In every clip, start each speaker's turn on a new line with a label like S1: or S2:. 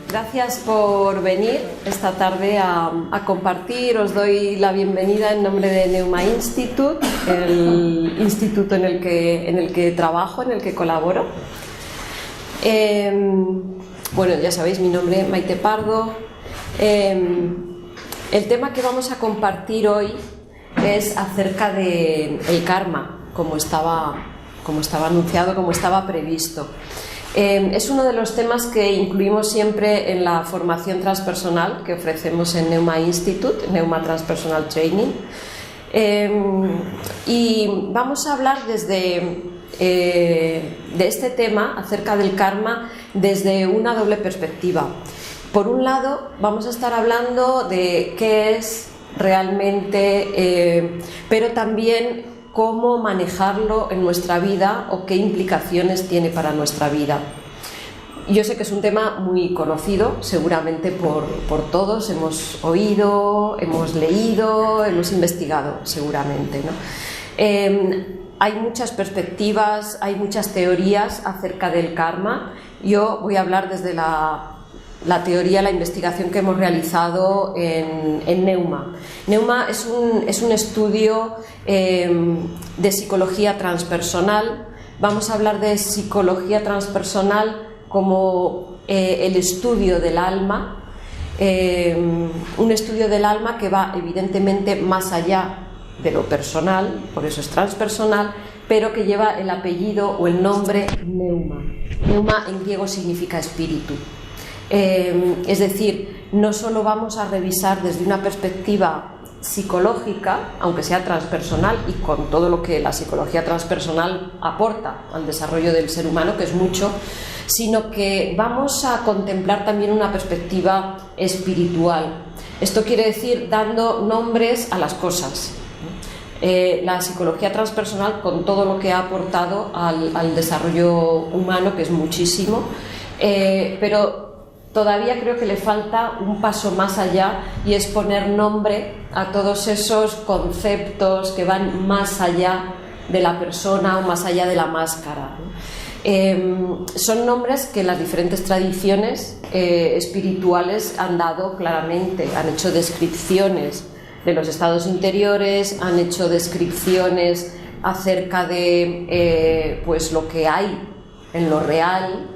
S1: Gracias por venir esta tarde a compartir. Os doy la bienvenida en nombre de Neuma Institute, el instituto en el que trabajo, en el que colaboro. Bueno, ya sabéis, mi nombre es Maite Pardo. El tema que vamos a compartir hoy es acerca del karma, como estaba anunciado, como estaba previsto. Es uno de los temas que incluimos siempre en la formación transpersonal que ofrecemos en Neuma Institute, Neuma Transpersonal Training. Y vamos a hablar de este tema acerca del karma desde una doble perspectiva. Por un lado, vamos a estar hablando de qué es realmente, pero también cómo manejarlo en nuestra vida o qué implicaciones tiene para nuestra vida. Yo sé que es un tema muy conocido, seguramente por todos, hemos oído, hemos leído, hemos investigado, seguramente, ¿no? Hay muchas perspectivas, hay muchas teorías acerca del karma. Yo voy a hablar desde la teoría, la investigación que hemos realizado en Neuma. Neuma es un estudio de psicología transpersonal. Vamos a hablar de psicología transpersonal como el estudio del alma, un estudio del alma que va evidentemente más allá de lo personal, por eso es transpersonal, pero que lleva el apellido o el nombre Neuma. Neuma en griego significa espíritu. Es decir, no solo vamos a revisar desde una perspectiva psicológica, aunque sea transpersonal y con todo lo que la psicología transpersonal aporta al desarrollo del ser humano, que es mucho, sino que vamos a contemplar también una perspectiva espiritual. Esto quiere decir dando nombres a las cosas. La psicología transpersonal, con todo lo que ha aportado al desarrollo humano, que es muchísimo, pero todavía creo que le falta un paso más allá, y es poner nombre a todos esos conceptos que van más allá de la persona o más allá de la máscara, ¿no? Son nombres que las diferentes tradiciones espirituales han dado claramente, han hecho descripciones de los estados interiores, han hecho descripciones acerca de pues lo que hay en lo real,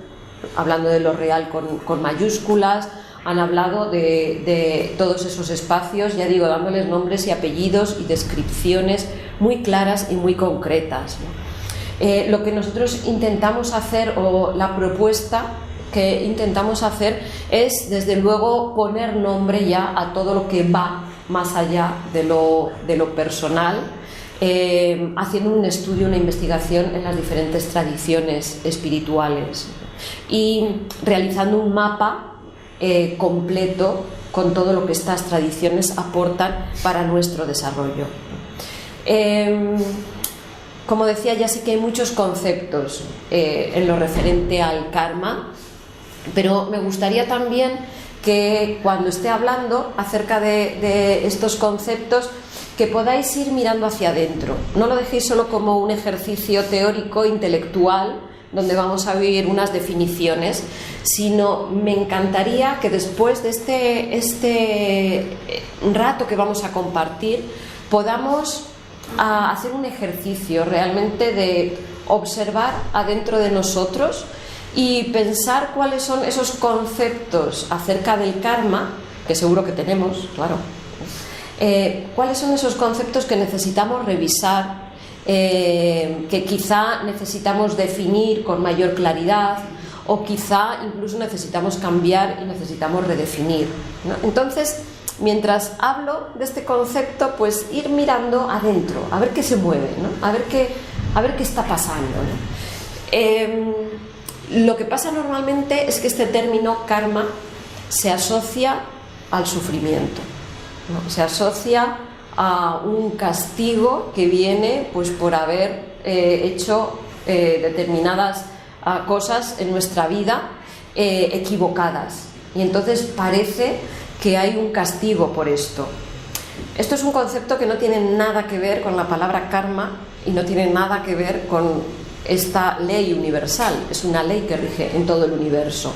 S1: hablando de lo real con mayúsculas, han hablado de todos esos espacios, ya digo, dándoles nombres y apellidos y descripciones muy claras y muy concretas, ¿no? Lo que nosotros intentamos hacer, o la propuesta que intentamos hacer, es desde luego poner nombre ya a todo lo que va más allá de lo personal, haciendo un estudio, una investigación en las diferentes tradiciones espirituales y realizando un mapa completo con todo lo que estas tradiciones aportan para nuestro desarrollo. Como decía, ya sí que hay muchos conceptos en lo referente al karma, pero me gustaría también que cuando esté hablando acerca de estos conceptos, que podáis ir mirando hacia adentro. No lo dejéis solo como un ejercicio teórico, intelectual, donde vamos a oír unas definiciones, sino me encantaría que después de este rato que vamos a compartir podamos hacer un ejercicio realmente de observar adentro de nosotros y pensar cuáles son esos conceptos acerca del karma, que seguro que tenemos, claro, cuáles son esos conceptos que necesitamos revisar, que quizá necesitamos definir con mayor claridad, o quizá incluso necesitamos cambiar y necesitamos redefinir, ¿no? Entonces, mientras hablo de este concepto, pues ir mirando adentro, a ver qué se mueve, ¿no? A ver qué está pasando, ¿no? Lo que pasa normalmente es que este término karma se asocia al sufrimiento, ¿no? Se asocia a un castigo que viene pues por haber hecho determinadas cosas en nuestra vida equivocadas, y entonces parece que hay un castigo por esto. Esto es un concepto que no tiene nada que ver con la palabra karma y no tiene nada que ver con esta ley universal. Es una ley que rige en todo el universo.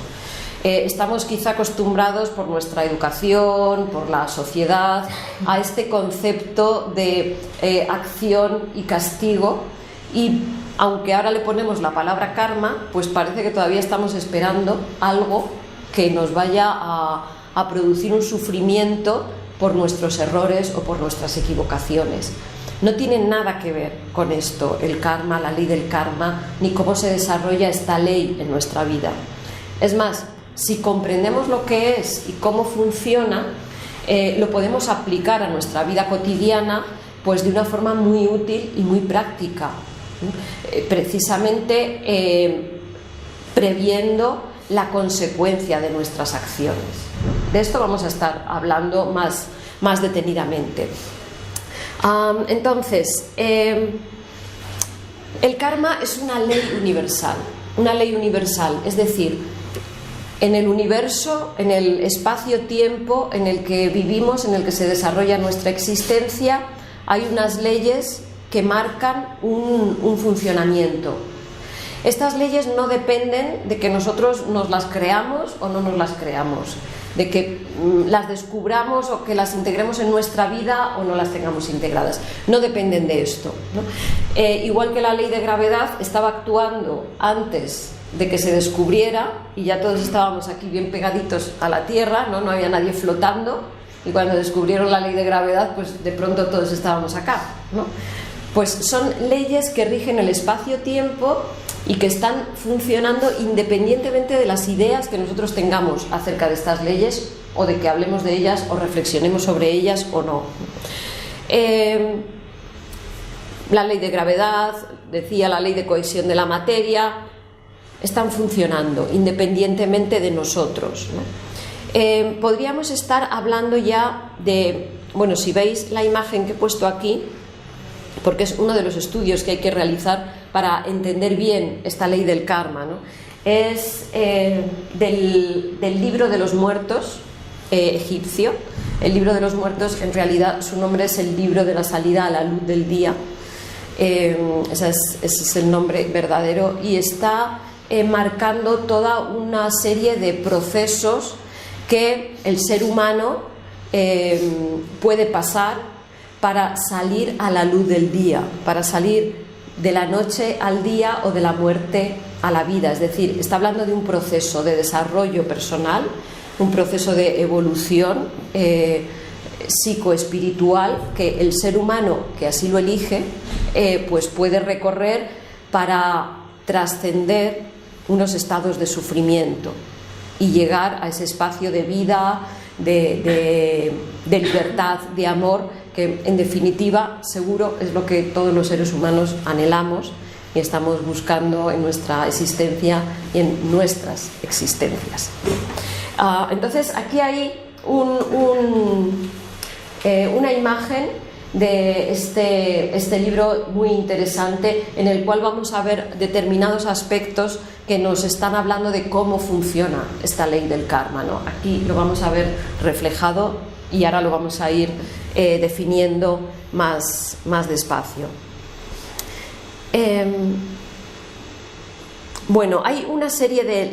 S1: Estamos quizá acostumbrados por nuestra educación, por la sociedad, a este concepto de acción y castigo, y aunque ahora le ponemos la palabra karma, pues parece que todavía estamos esperando algo que nos vaya a producir un sufrimiento por nuestros errores o por nuestras equivocaciones. No tiene nada que ver con esto, el karma, la ley del karma, ni cómo se desarrolla esta ley en nuestra vida. Es más, si comprendemos lo que es y cómo funciona, lo podemos aplicar a nuestra vida cotidiana, pues de una forma muy útil y muy práctica, precisamente previendo la consecuencia de nuestras acciones. De esto vamos a estar hablando más detenidamente. Entonces, el karma es una ley universal, es decir, en el universo, en el espacio-tiempo en el que vivimos, en el que se desarrolla nuestra existencia, hay unas leyes que marcan un funcionamiento. Estas leyes no dependen de que nosotros nos las creamos o no nos las creamos, de que las descubramos o que las integremos en nuestra vida o no las tengamos integradas. No dependen de esto, ¿no? Igual que la ley de gravedad estaba actuando antes de que se descubriera y ya todos estábamos aquí bien pegaditos a la Tierra, no había nadie flotando, y cuando descubrieron la ley de gravedad, pues de pronto todos estábamos acá, ¿no? Pues son leyes que rigen el espacio-tiempo y que están funcionando independientemente de las ideas que nosotros tengamos acerca de estas leyes, o de que hablemos de ellas o reflexionemos sobre ellas o no. La ley de gravedad, decía, la ley de cohesión de la materia, están funcionando independientemente de nosotros, ¿no? Podríamos estar hablando ya de, bueno, si veis la imagen que he puesto aquí, porque es uno de los estudios que hay que realizar para entender bien esta ley del karma, ¿no? Es del libro de los muertos egipcio. El libro de los muertos, en realidad su nombre es el libro de la salida a la luz del día. Ese es el nombre verdadero, y está marcando toda una serie de procesos que el ser humano puede pasar para salir a la luz del día, para salir de la noche al día o de la muerte a la vida. Es decir, está hablando de un proceso de desarrollo personal, un proceso de evolución psicoespiritual que el ser humano, que así lo elige, pues puede recorrer para trascender unos estados de sufrimiento y llegar a ese espacio de vida, de libertad, de amor, que en definitiva seguro es lo que todos los seres humanos anhelamos y estamos buscando en nuestra existencia y en nuestras existencias. Entonces aquí hay una imagen de este libro muy interesante, en el cual vamos a ver determinados aspectos que nos están hablando de cómo funciona esta ley del karma, ¿no? Aquí lo vamos a ver reflejado y ahora lo vamos a ir definiendo más despacio. Bueno, hay una serie de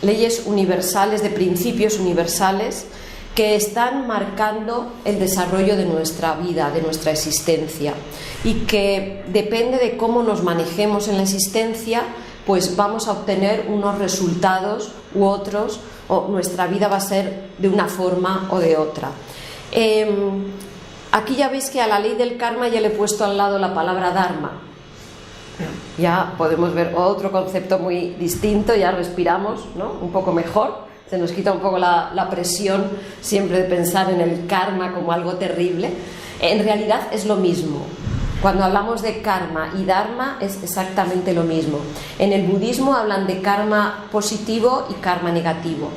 S1: leyes universales, de principios universales, que están marcando el desarrollo de nuestra vida, de nuestra existencia, y que depende de cómo nos manejemos en la existencia, pues vamos a obtener unos resultados u otros, o nuestra vida va a ser de una forma o de otra. Aquí ya veis que a la ley del karma ya le he puesto al lado la palabra dharma. Ya podemos ver otro concepto muy distinto, ya respiramos, ¿no?, un poco mejor. Se nos quita un poco la presión siempre de pensar en el karma como algo terrible. En realidad es lo mismo. Cuando hablamos de karma y dharma es exactamente lo mismo. En el budismo hablan de karma positivo y karma negativo.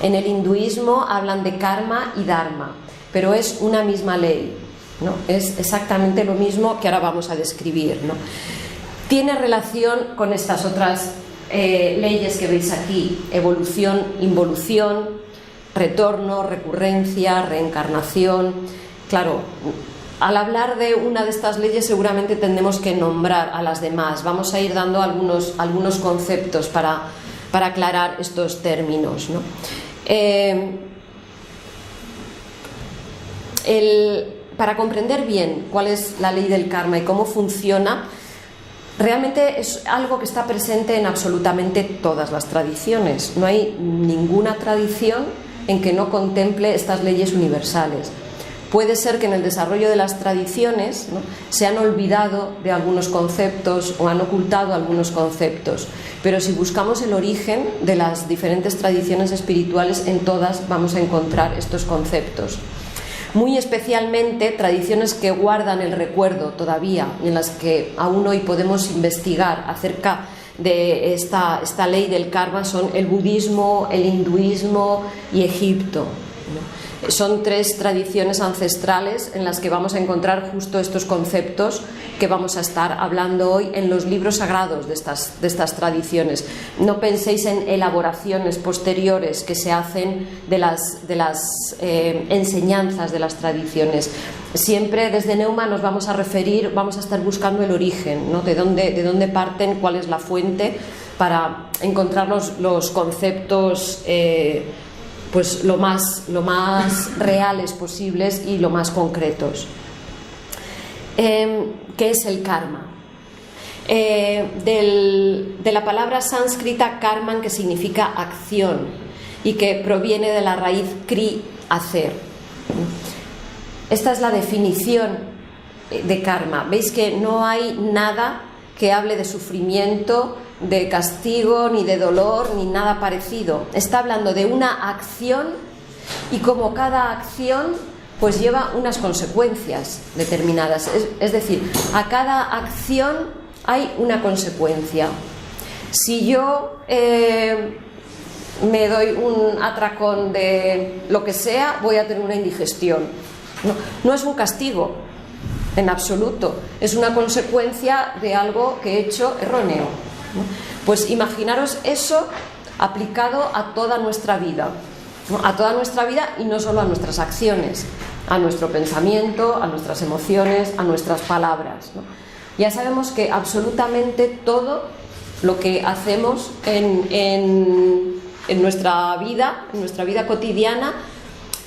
S1: En el hinduismo hablan de karma y dharma, pero es una misma ley, ¿no? Es exactamente lo mismo que ahora vamos a describir, ¿no? Tiene relación con estas otras leyes que veis aquí: evolución, involución, retorno, recurrencia, reencarnación. Claro, al hablar de una de estas leyes seguramente tendremos que nombrar a las demás. Vamos a ir dando algunos conceptos para aclarar estos términos, ¿no? Para comprender bien cuál es la ley del karma y cómo funciona, realmente es algo que está presente en absolutamente todas las tradiciones. No hay ninguna tradición en que no contemple estas leyes universales. Puede ser que en el desarrollo de las tradiciones, ¿no?, se han olvidado de algunos conceptos o han ocultado algunos conceptos, pero si buscamos el origen de las diferentes tradiciones espirituales, en todas vamos a encontrar estos conceptos. Muy especialmente tradiciones que guardan el recuerdo todavía y en las que aún hoy podemos investigar acerca de esta ley del karma son el budismo, el hinduismo y Egipto, ¿no? Son tres tradiciones ancestrales en las que vamos a encontrar justo estos conceptos que vamos a estar hablando hoy en los libros sagrados de estas tradiciones. No penséis en elaboraciones posteriores que se hacen de las enseñanzas de las tradiciones. Siempre desde Neuma nos vamos a referir, vamos a estar buscando el origen, ¿no?, de dónde parten, cuál es la fuente, para encontrar los conceptos pues lo más reales posibles y lo más concretos. ¿Qué es el karma? De la palabra sánscrita karman, que significa acción y que proviene de la raíz kri, hacer. Esta es la definición de karma. Veis que no hay nada que hable de sufrimiento, de castigo, ni de dolor, ni nada parecido. Está hablando de una acción y como cada acción pues lleva unas consecuencias determinadas. Es decir, a cada acción hay una consecuencia. Si yo me doy un atracón de lo que sea, voy a tener una indigestión. No es un castigo en absoluto, es una consecuencia de algo que he hecho erróneo. Pues imaginaros eso aplicado a toda nuestra vida, ¿no?, a toda nuestra vida y no solo a nuestras acciones, a nuestro pensamiento, a nuestras emociones, a nuestras palabras, ¿no? Ya sabemos que absolutamente todo lo que hacemos en nuestra vida cotidiana,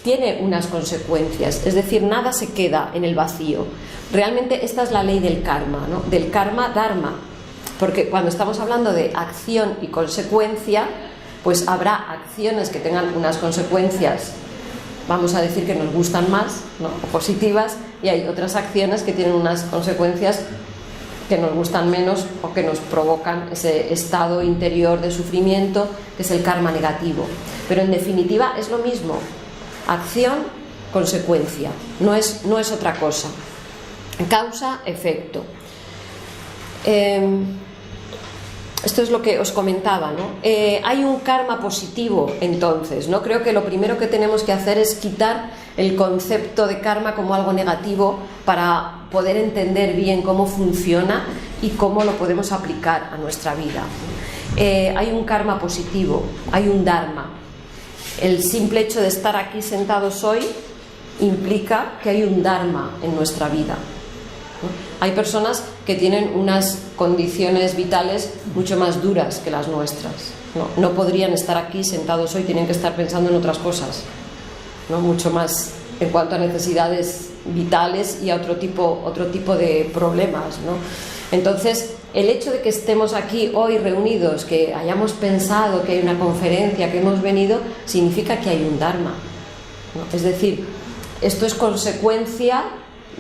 S1: tiene unas consecuencias, es decir, nada se queda en el vacío. Realmente esta es la ley del karma, ¿no?, del karma dharma. Porque cuando estamos hablando de acción y consecuencia, pues habrá acciones que tengan unas consecuencias, vamos a decir, que nos gustan más, ¿no?, o positivas, y hay otras acciones que tienen unas consecuencias que nos gustan menos o que nos provocan ese estado interior de sufrimiento, que es el karma negativo. Pero en definitiva es lo mismo, acción, consecuencia, no es otra cosa, causa, efecto. Esto es lo que os comentaba, ¿no? Hay un karma positivo, entonces, ¿no? Creo que lo primero que tenemos que hacer es quitar el concepto de karma como algo negativo para poder entender bien cómo funciona y cómo lo podemos aplicar a nuestra vida. Hay un karma positivo, hay un dharma. El simple hecho de estar aquí sentados hoy implica que hay un dharma en nuestra vida. Hay personas que tienen unas condiciones vitales mucho más duras que las nuestras. No podrían estar aquí sentados hoy, tienen que estar pensando en otras cosas, ¿no?, mucho más en cuanto a necesidades vitales y a otro tipo de problemas, ¿no? Entonces, el hecho de que estemos aquí hoy reunidos, que hayamos pensado que hay una conferencia, que hemos venido, significa que hay un dharma, ¿no? Es decir, esto es consecuencia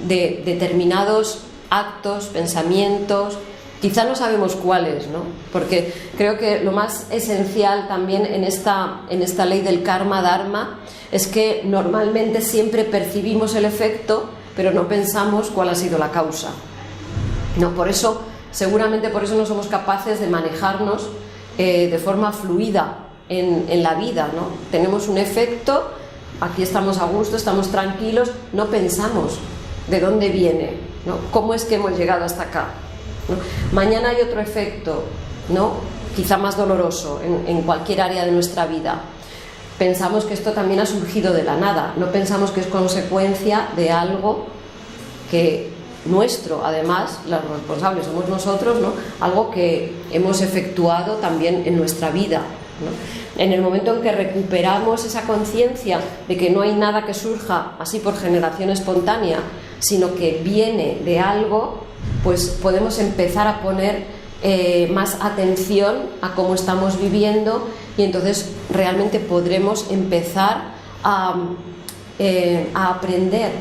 S1: de determinados actos, pensamientos, quizá no sabemos cuáles, ¿no? Porque creo que lo más esencial también en esta ley del karma dharma es que normalmente siempre percibimos el efecto, pero no pensamos cuál ha sido la causa, ¿no? Seguramente por eso no somos capaces de manejarnos de forma fluida en la vida, ¿no? Tenemos un efecto, aquí estamos a gusto, estamos tranquilos, no pensamos de dónde viene, ¿no?, cómo es que hemos llegado hasta acá, ¿no? Mañana hay otro efecto, ¿no?, quizá más doloroso en cualquier área de nuestra vida. pensamos que esto también ha surgido de la nada, no pensamos que es consecuencia de algo que nuestro, además, los responsables somos nosotros, ¿no? Algo que hemos efectuado también en nuestra vida, ¿no? En el momento en que recuperamos esa conciencia de que no hay nada que surja así por generación espontánea, sino que viene de algo, pues podemos empezar a poner más atención a cómo estamos viviendo, y entonces realmente podremos empezar a aprender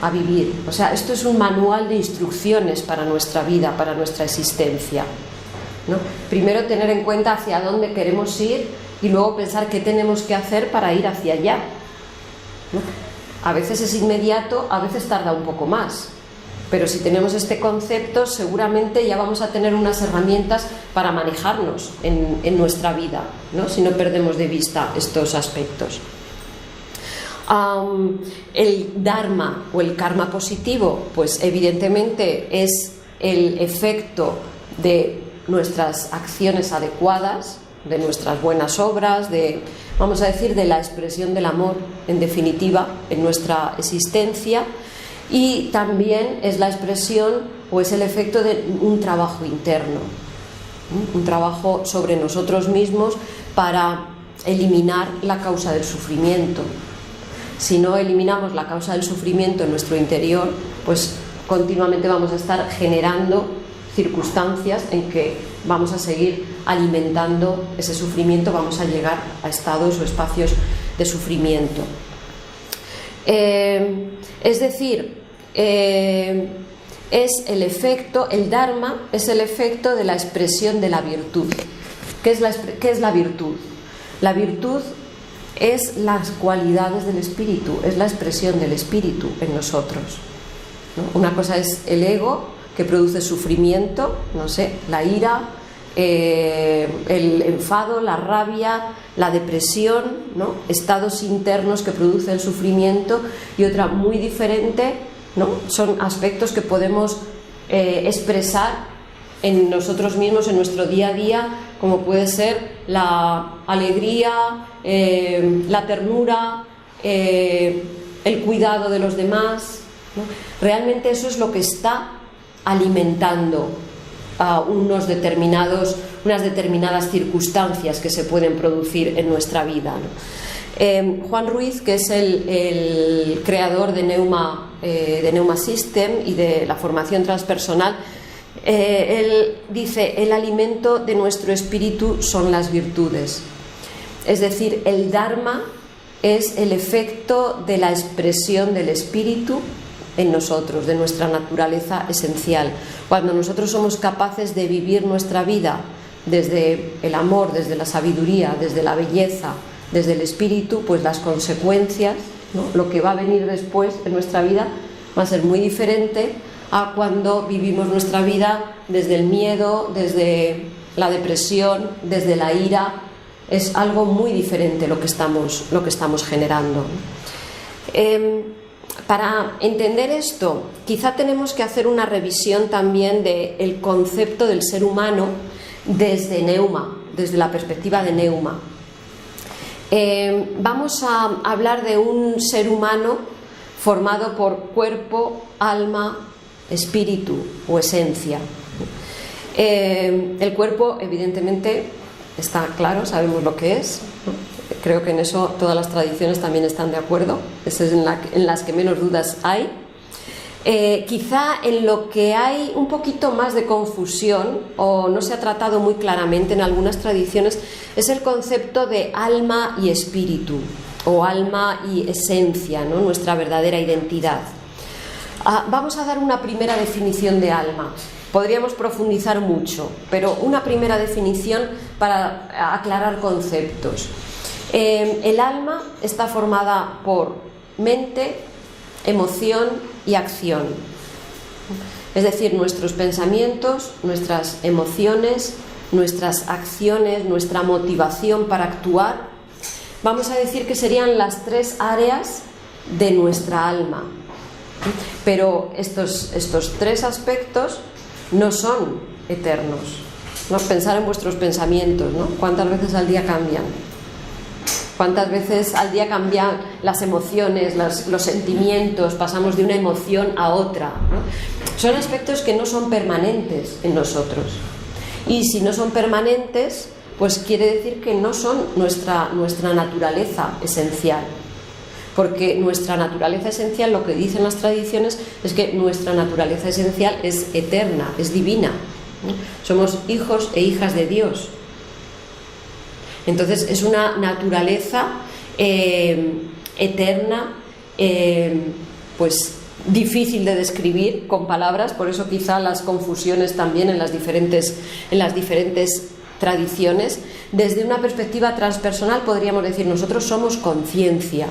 S1: a vivir. O sea, esto es un manual de instrucciones para nuestra vida, para nuestra existencia, ¿no? Primero tener en cuenta hacia dónde queremos ir y luego pensar qué tenemos que hacer para ir hacia allá, ¿no? A veces es inmediato, a veces tarda un poco más, pero si tenemos este concepto seguramente ya vamos a tener unas herramientas para manejarnos en nuestra vida, ¿no? Si no perdemos de vista estos aspectos. El dharma o el karma positivo, pues evidentemente es el efecto de nuestras acciones adecuadas, de nuestras buenas obras, vamos a decir, de la expresión del amor, en definitiva, en nuestra existencia, y también es la expresión o es el efecto de un trabajo interno, un trabajo sobre nosotros mismos para eliminar la causa del sufrimiento. Si no eliminamos la causa del sufrimiento en nuestro interior, pues continuamente vamos a estar generando circunstancias en que vamos a seguir alimentando ese sufrimiento, vamos a llegar a estados o espacios de sufrimiento. Es decir, es el efecto, el dharma es el efecto de la expresión de la virtud. ¿Qué es la virtud? La virtud es las cualidades del espíritu, es la expresión del espíritu en nosotros, ¿no? Una cosa es el ego, que produce sufrimiento, no sé, la ira, el enfado, la rabia, la depresión, ¿no? Estados internos que producen sufrimiento, y otra muy diferente, ¿no? Son aspectos que podemos expresar en nosotros mismos, en nuestro día a día, como puede ser la alegría, la ternura, el cuidado de los demás, ¿no? Realmente eso es lo que está alimentando a unas determinadas circunstancias que se pueden producir en nuestra vida, ¿no? Juan Ruiz, que es el creador de Neuma System y de la formación transpersonal, él dice: el alimento de nuestro espíritu son las virtudes. Es decir, el Dharma es el efecto de la expresión del espíritu en nosotros, de nuestra naturaleza esencial. Cuando nosotros somos capaces de vivir nuestra vida desde el amor, desde la sabiduría, desde la belleza, desde el espíritu, pues las consecuencias, ¿no? Lo que va a venir después en nuestra vida va a ser muy diferente a cuando vivimos nuestra vida desde el miedo, desde la depresión, desde la ira. Es algo muy diferente lo que estamos generando. Para entender esto, quizá tenemos que hacer una revisión también del concepto del ser humano desde Neuma, desde la perspectiva de Neuma. Vamos a hablar de un ser humano formado por cuerpo, alma, espíritu o esencia. El cuerpo, evidentemente, está claro, sabemos lo que es, ¿no? Creo que en eso todas las tradiciones también están de acuerdo, esa es en las que menos dudas hay. Quizá en lo que hay un poquito más de confusión o no se ha tratado muy claramente en algunas tradiciones es el concepto de alma y espíritu, o alma y esencia, ¿no? Nuestra verdadera identidad. Vamos a dar una primera definición de alma. Podríamos profundizar mucho, pero una primera definición para aclarar conceptos. El alma está formada por mente, emoción y acción. Es decir, nuestros pensamientos, nuestras emociones, nuestras acciones, nuestra motivación para actuar, vamos a decir que serían las tres áreas de nuestra alma. Pero estos tres aspectos no son eternos, ¿no? Pensar en vuestros pensamientos, ¿no? ¿Cuántas veces al día cambian? ¿Cuántas veces al día cambian las emociones, los sentimientos, pasamos de una emoción a otra, ¿no? Son aspectos que no son permanentes en nosotros. Y si no son permanentes, pues quiere decir que no son nuestra naturaleza esencial. Porque nuestra naturaleza esencial, lo que dicen las tradiciones, es que nuestra naturaleza esencial es eterna, es divina, ¿no? Somos hijos e hijas de Dios. Entonces es una naturaleza eterna, pues difícil de describir con palabras, por eso quizá las confusiones también en las diferentes tradiciones. Desde una perspectiva transpersonal podríamos decir, nosotros somos conciencia,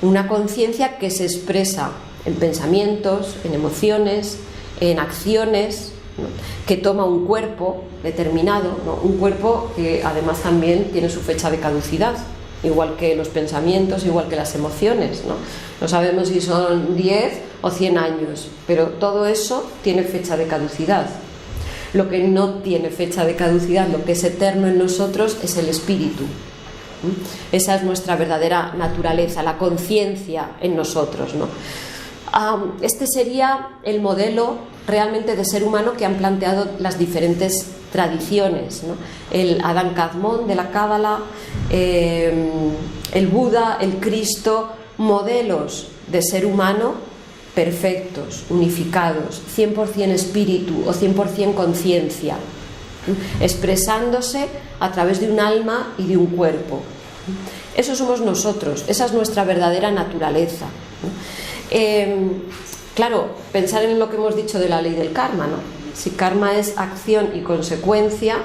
S1: una conciencia que se expresa en pensamientos, en emociones, en acciones, ¿no? Que toma un cuerpo determinado, ¿no? Un cuerpo que además también tiene su fecha de caducidad, igual que los pensamientos, igual que las emociones, ¿no? No sabemos si son 10 o 100 años, pero todo eso tiene fecha de caducidad. Lo que no tiene fecha de caducidad, lo que es eterno en nosotros, es el espíritu. Esa es nuestra verdadera naturaleza, la conciencia en nosotros, ¿no? Este sería el modelo realmente de ser humano que han planteado las diferentes tradiciones, ¿no? El Adán Kadmon de la Cábala, el Buda, el Cristo, modelos de ser humano perfectos, unificados, 100% espíritu o 100% conciencia, expresándose a través de un alma y de un cuerpo. Eso somos nosotros, esa es nuestra verdadera naturaleza. Claro, pensar en lo que hemos dicho de la ley del karma, ¿no? Si karma es acción y consecuencia,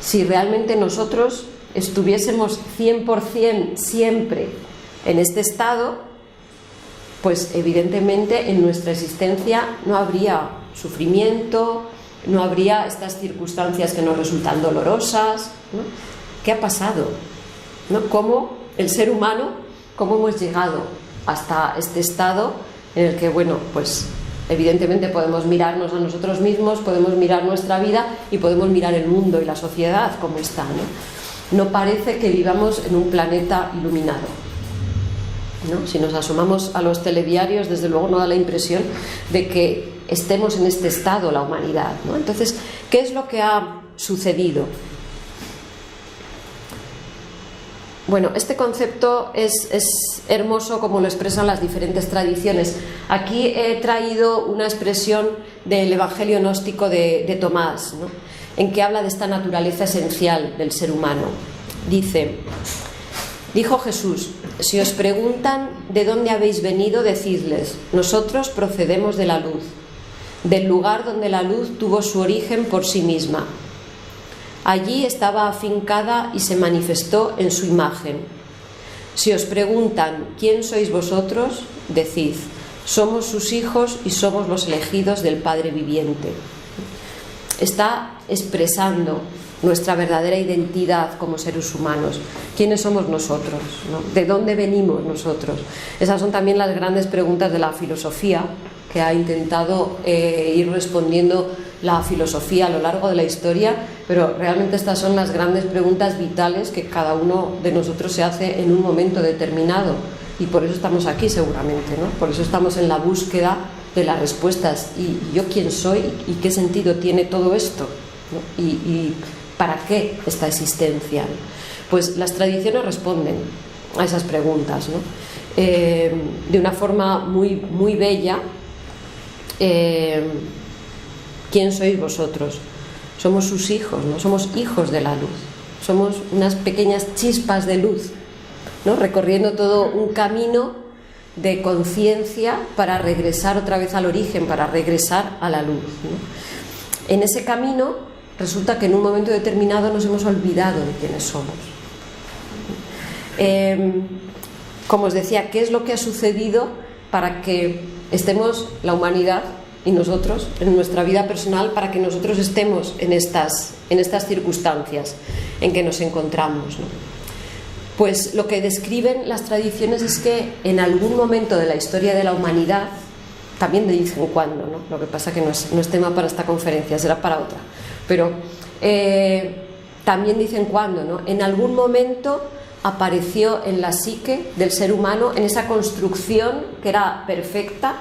S1: si realmente nosotros estuviésemos 100% siempre en este estado, pues evidentemente en nuestra existencia no habría sufrimiento, no habría estas circunstancias que nos resultan dolorosas, ¿no? ¿Qué ha pasado? ¿No? ¿Cómo el ser humano, cómo hemos llegado hasta este estado en el que, bueno, pues evidentemente podemos mirarnos a nosotros mismos, podemos mirar nuestra vida y podemos mirar el mundo y la sociedad como está, ¿no? No parece que vivamos en un planeta iluminado, ¿no? Si nos asomamos a los telediarios, desde luego no da la impresión de que estemos en este estado la humanidad, ¿no? Entonces, ¿qué es lo que ha sucedido? Bueno, este concepto es hermoso como lo expresan las diferentes tradiciones. Aquí he traído una expresión del Evangelio gnóstico de Tomás, ¿no? En que habla de esta naturaleza esencial del ser humano. Dijo Jesús: si os preguntan de dónde habéis venido, decidles, nosotros procedemos de la luz, del lugar donde la luz tuvo su origen por sí misma. Allí estaba afincada y se manifestó en su imagen. Si os preguntan quién sois vosotros, decid, somos sus hijos y somos los elegidos del Padre viviente. Está expresando nuestra verdadera identidad como seres humanos. ¿Quiénes somos nosotros, ¿no? ¿De dónde venimos nosotros? Esas son también las grandes preguntas de la filosofía, que ha intentado ir respondiendo la filosofía a lo largo de la historia, pero realmente estas son las grandes preguntas vitales que cada uno de nosotros se hace en un momento determinado, y por eso estamos aquí seguramente, ¿no? Por eso estamos en la búsqueda de las respuestas. ¿Y yo quién soy? ¿Y qué sentido tiene todo esto? ¿No? ¿Y para qué esta existencia? Pues las tradiciones responden a esas preguntas, ¿no? De una forma muy, muy bella. ¿Quién sois vosotros? Somos sus hijos, ¿no? Somos hijos de la luz, somos unas pequeñas chispas de luz, ¿no? Recorriendo todo un camino de conciencia para regresar otra vez al origen, para regresar a la luz, ¿no? En ese camino resulta que en un momento determinado nos hemos olvidado de quiénes somos. Como os decía, ¿qué es lo que ha sucedido para que estemos la humanidad y nosotros en nuestra vida personal, para que nosotros estemos en estas circunstancias en que nos encontramos, ¿no? Pues lo que describen las tradiciones es que en algún momento de la historia de la humanidad, también de vez en cuando, ¿no? Lo que pasa que no es tema para esta conferencia, será para otra, pero también dicen cuándo, ¿no? En algún momento apareció en la psique del ser humano, en esa construcción que era perfecta,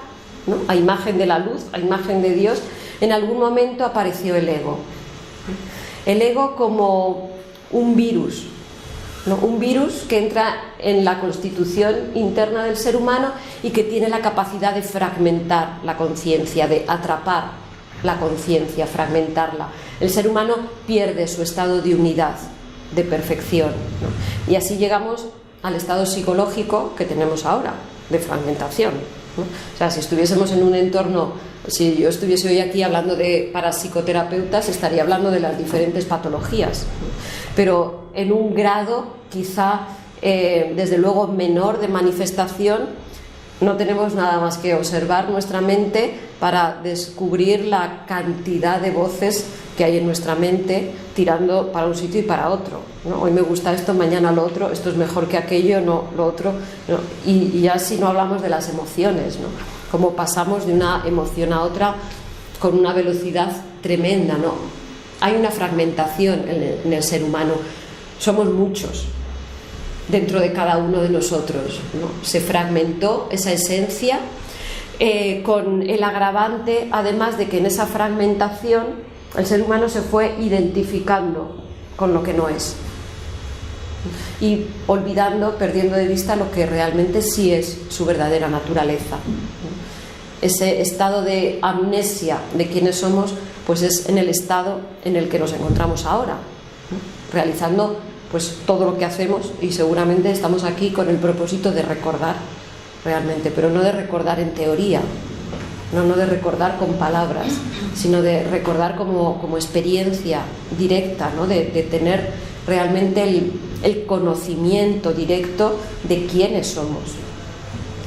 S1: ¿no? A imagen de la luz, a imagen de Dios, en algún momento apareció el ego. El ego como un virus, ¿no? Un virus que entra en la constitución interna del ser humano y que tiene la capacidad de fragmentar la conciencia, de atrapar la conciencia, fragmentarla. El ser humano pierde su estado de unidad, de perfección, ¿no? Y así llegamos al estado psicológico que tenemos ahora, de fragmentación, ¿no? O sea, si estuviésemos en un entorno, si yo estuviese hoy aquí hablando de parapsicoterapeutas, estaría hablando de las diferentes patologías, ¿no? Pero en un grado quizá, desde luego, menor de manifestación. No tenemos nada más que observar nuestra mente para descubrir la cantidad de voces que hay en nuestra mente tirando para un sitio y para otro, ¿no? Hoy me gusta esto, mañana lo otro, esto es mejor que aquello, no, lo otro, ¿no? Y ya si no hablamos de las emociones, ¿no? Cómo pasamos de una emoción a otra con una velocidad tremenda, ¿no? Hay una fragmentación en el ser humano, somos muchos dentro de cada uno de nosotros, ¿no? Se fragmentó esa esencia, con el agravante, además, de que en esa fragmentación el ser humano se fue identificando con lo que no es y olvidando, perdiendo de vista lo que realmente sí es su verdadera naturaleza. Ese estado de amnesia de quiénes somos, pues es en el estado en el que nos encontramos ahora, ¿no? Realizando pues todo lo que hacemos, y seguramente estamos aquí con el propósito de recordar realmente, pero no de recordar en teoría, no de recordar con palabras, sino de recordar como experiencia directa, ¿no? De tener realmente el conocimiento directo de quiénes somos.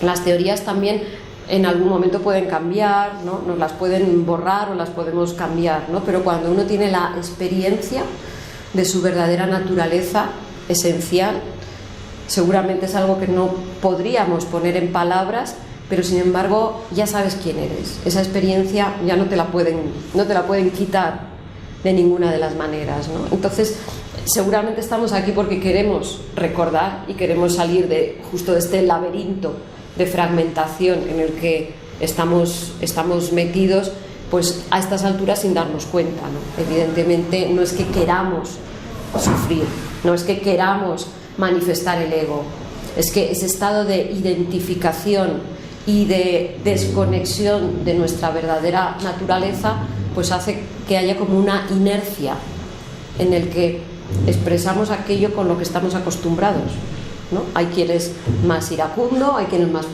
S1: Las teorías también en algún momento pueden cambiar, ¿no? Nos las pueden borrar o las podemos cambiar, ¿no? Pero cuando uno tiene la experiencia de su verdadera naturaleza esencial, seguramente es algo que no podríamos poner en palabras, pero sin embargo ya sabes quién eres. Esa experiencia ya no te la pueden quitar de ninguna de las maneras, ¿no? Entonces seguramente estamos aquí porque queremos recordar y queremos salir de justo de este laberinto de fragmentación en el que estamos metidos, pues a estas alturas sin darnos cuenta, ¿no? Evidentemente no es que queramos sufrir, no es que queramos manifestar el ego, es que ese estado de identificación y de desconexión de nuestra verdadera naturaleza pues hace que haya como una inercia en el que expresamos aquello con lo que estamos acostumbrados, ¿no? Hay quien es más iracundo, hay quien es más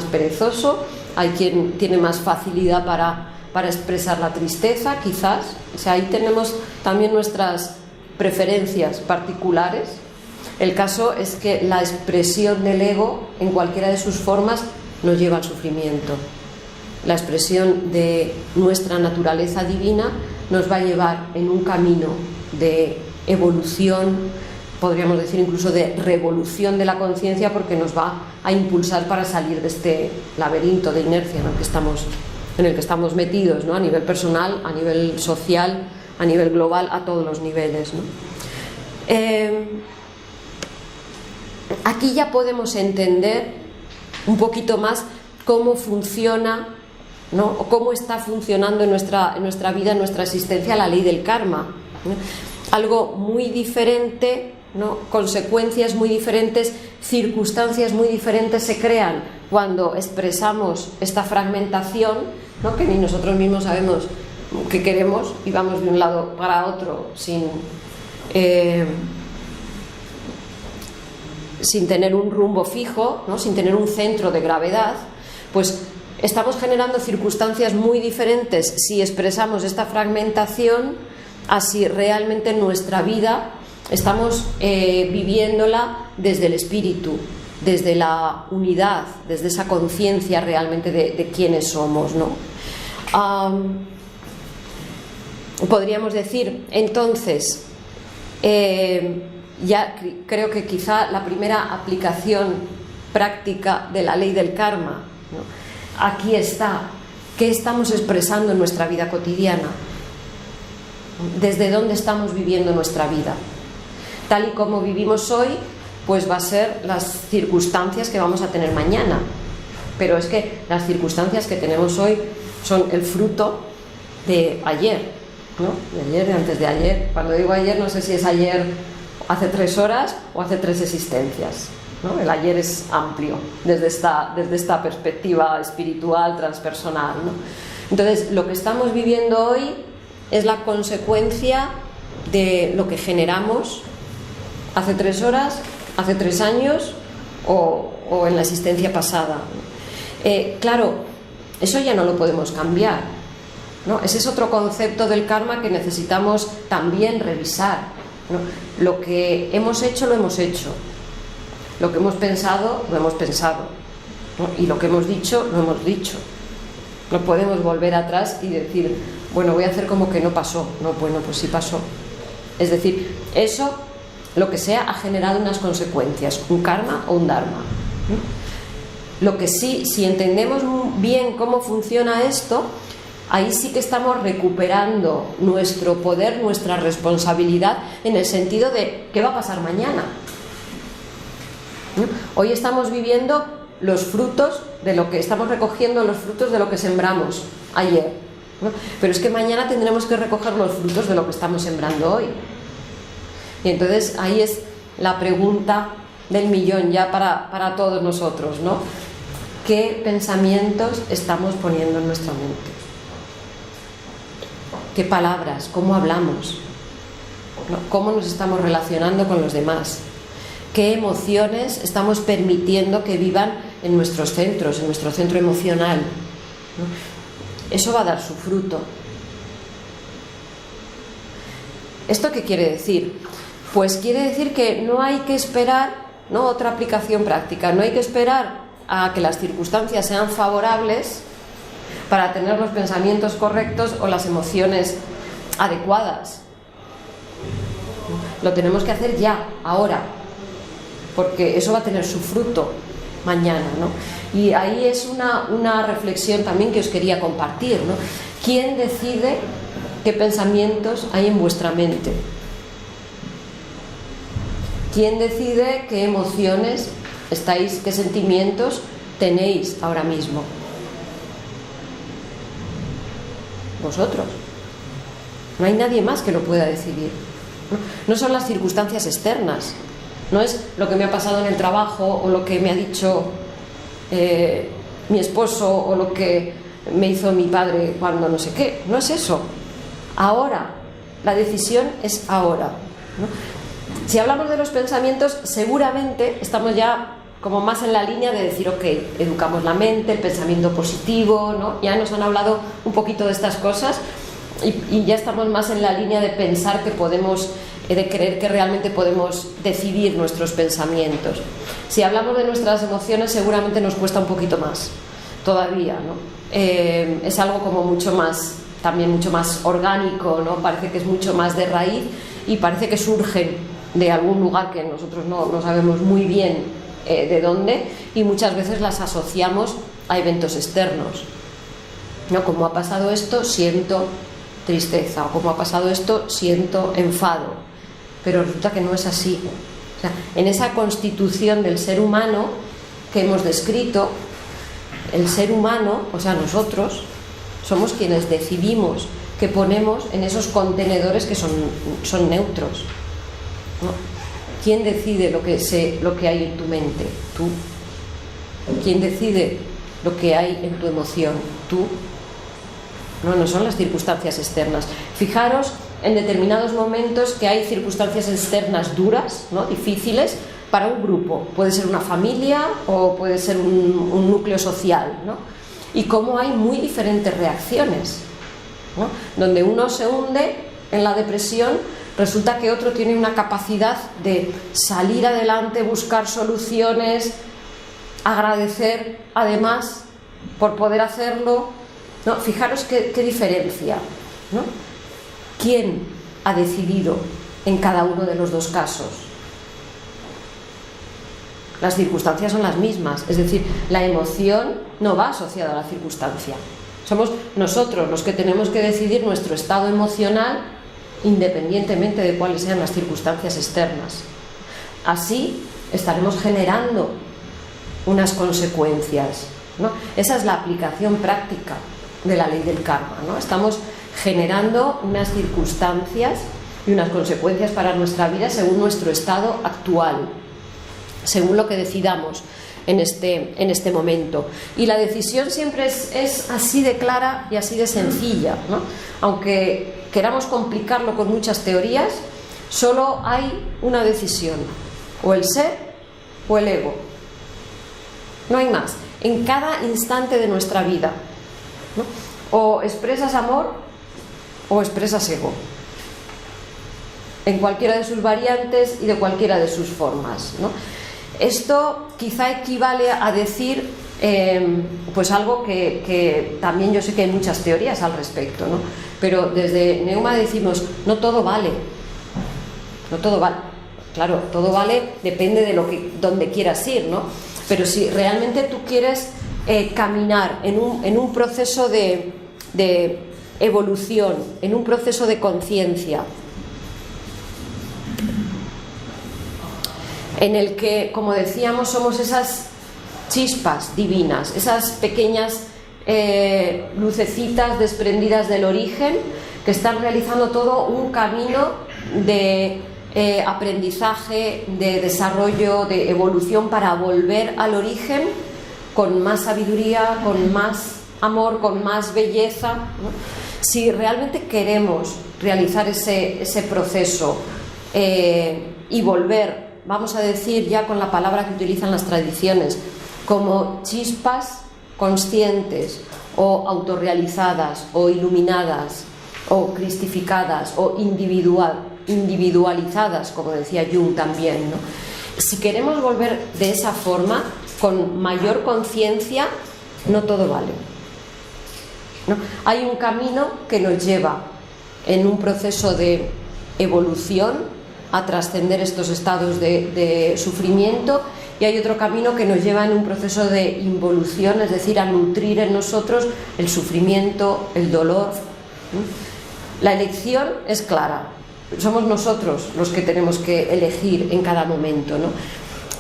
S1: perezoso, hay quien tiene más facilidad para expresar la tristeza, quizás. O sea, ahí tenemos también nuestras preferencias particulares. El caso es que la expresión del ego, en cualquiera de sus formas, nos lleva al sufrimiento. La expresión de nuestra naturaleza divina nos va a llevar en un camino de evolución, podríamos decir incluso de revolución de la conciencia, porque nos va a impulsar para salir de este laberinto de inercia en el que estamos metidos, ¿no? A nivel personal, a nivel social, a nivel global, a todos los niveles, ¿no? Aquí ya podemos entender un poquito más cómo funciona, ¿no? O cómo está funcionando en nuestra vida, en nuestra existencia, la ley del karma, ¿no? Algo muy diferente, ¿no? Consecuencias muy diferentes, circunstancias muy diferentes se crean cuando expresamos esta fragmentación, ¿no? Que ni nosotros mismos sabemos qué queremos y vamos de un lado para otro sin tener un rumbo fijo, ¿no? Sin tener un centro de gravedad, pues estamos generando circunstancias muy diferentes si expresamos esta fragmentación, así realmente en nuestra vida estamos viviéndola desde el espíritu, desde la unidad, desde esa conciencia realmente de quiénes somos, ¿no? Podríamos decir, entonces, ya creo que quizá la primera aplicación práctica de la ley del karma, ¿no? Aquí está. ¿Qué estamos expresando en nuestra vida cotidiana? desde dónde estamos viviendo nuestra vida. Tal y como vivimos hoy, pues va a ser las circunstancias que vamos a tener mañana. Pero es que las circunstancias que tenemos hoy son el fruto de ayer, ¿no? De ayer, de antes de ayer. Cuando digo ayer, no sé si es ayer hace 3 horas o hace 3 existencias, ¿no? El ayer es amplio desde esta perspectiva espiritual, transpersonal, ¿no? Entonces, lo que estamos viviendo hoy es la consecuencia de lo que generamos hace 3 horas, hace 3 años o en la existencia pasada. Claro, eso ya no lo podemos cambiar, ¿no? Ese es otro concepto del karma que necesitamos también revisar, ¿no? Lo que hemos hecho, lo hemos hecho. Lo que hemos pensado, lo hemos pensado, ¿no? Y lo que hemos dicho, lo hemos dicho. No podemos volver atrás y decir, bueno, voy a hacer como que no pasó. No, bueno, pues sí pasó. Es decir, eso, lo que sea, ha generado unas consecuencias, un karma o un dharma, ¿no? Lo que sí, si entendemos bien cómo funciona esto, ahí sí que estamos recuperando nuestro poder, nuestra responsabilidad, en el sentido de ¿qué va a pasar mañana? ¿No? Hoy estamos viviendo los frutos de lo que estamos recogiendo, los frutos de lo que sembramos ayer, ¿no? Pero es que mañana tendremos que recoger los frutos de lo que estamos sembrando hoy. Y entonces ahí es la pregunta del millón ya para todos nosotros, ¿no? ¿Qué pensamientos estamos poniendo en nuestra mente? ¿Qué palabras? ¿Cómo hablamos? ¿No? ¿Cómo nos estamos relacionando con los demás? ¿Qué emociones estamos permitiendo que vivan en nuestros centros, en nuestro centro emocional? ¿No? Eso va a dar su fruto. ¿Esto qué quiere decir? Pues quiere decir que no hay que esperar, ¿no? Otra aplicación práctica, no hay que esperar a que las circunstancias sean favorables para tener los pensamientos correctos o las emociones adecuadas. Lo tenemos que hacer ya, ahora, porque eso va a tener su fruto mañana, ¿no? Y ahí es una reflexión también que os quería compartir, ¿no? ¿Quién decide qué pensamientos hay en vuestra mente? ¿Quién decide qué emociones qué sentimientos tenéis ahora mismo? Vosotros. No hay nadie más que lo pueda decidir. No son las circunstancias externas, no es lo que me ha pasado en el trabajo o lo que me ha dicho mi esposo o lo que me hizo mi padre cuando no sé qué. No es eso. Ahora, la decisión es ahora, ¿no? Si hablamos de los pensamientos, seguramente estamos ya como más en la línea de decir, ok, educamos la mente, el pensamiento positivo, ¿no? Ya nos han hablado un poquito de estas cosas y ya estamos más en la línea de pensar que podemos, de creer que realmente podemos decidir nuestros pensamientos. Si hablamos de nuestras emociones, seguramente nos cuesta un poquito más todavía, ¿no? Es algo como mucho más, también mucho más orgánico, ¿no? Parece que es mucho más de raíz y parece que surgen de algún lugar que nosotros no sabemos muy bien de dónde, y muchas veces las asociamos a eventos externos, ¿no? Como ha pasado esto, siento tristeza, o como ha pasado esto, siento enfado, pero resulta que no es así. O sea, en esa constitución del ser humano que hemos descrito, el ser humano, o sea, nosotros somos quienes decidimos qué ponemos en esos contenedores que son neutros, ¿no? ¿Quién decide lo que hay en tu mente? Tú. ¿Quién decide lo que hay en tu emoción? Tú. No son las circunstancias externas. Fijaros en determinados momentos que hay circunstancias externas duras, ¿no? Difíciles para un grupo. Puede ser una familia o puede ser un núcleo social, ¿no? Y cómo hay muy diferentes reacciones, ¿no? Donde uno se hunde en la depresión, resulta que otro tiene una capacidad de salir adelante, buscar soluciones, agradecer además por poder hacerlo, ¿no? Fijaros qué diferencia, ¿no? ¿Quién ha decidido en cada uno de los dos casos? Las circunstancias son las mismas, es decir, la emoción no va asociada a la circunstancia. Somos nosotros los que tenemos que decidir nuestro estado emocional independientemente de cuáles sean las circunstancias externas. Así estaremos generando unas consecuencias, ¿no? Esa es la aplicación práctica de la ley del karma, ¿no? Estamos generando unas circunstancias y unas consecuencias para nuestra vida según nuestro estado actual, según lo que decidamos en este momento. Y la decisión siempre es así de clara y así de sencilla, ¿no? Aunque queramos complicarlo con muchas teorías, solo hay una decisión: o el ser o el ego. No hay más. En cada instante de nuestra vida, ¿no? O expresas amor o expresas ego, en cualquiera de sus variantes y de cualquiera de sus formas, ¿no? Esto quizá equivale a decir pues algo que también yo sé que hay muchas teorías al respecto, ¿no? Pero desde Neuma decimos: no todo vale, no todo vale. Claro, todo vale, depende de donde quieras ir, ¿no? Pero si realmente tú quieres caminar en un proceso de evolución, en un proceso de conciencia, en el que, como decíamos, somos esas chispas divinas, esas pequeñas lucecitas desprendidas del origen, que están realizando todo un camino de aprendizaje, de desarrollo, de evolución, para volver al origen con más sabiduría, con más amor, con más belleza, ¿no? Si realmente queremos realizar ese proceso y volver, vamos a decir ya con la palabra que utilizan las tradiciones, como chispas conscientes o autorrealizadas o iluminadas o cristificadas o individualizadas, como decía Jung también, ¿no? Si queremos volver de esa forma, con mayor conciencia, no todo vale, ¿no? Hay un camino que nos lleva en un proceso de evolución a trascender estos estados de sufrimiento, y hay otro camino que nos lleva en un proceso de involución, es decir, a nutrir en nosotros el sufrimiento, el dolor, ¿no? La elección es clara, somos nosotros los que tenemos que elegir en cada momento, ¿no?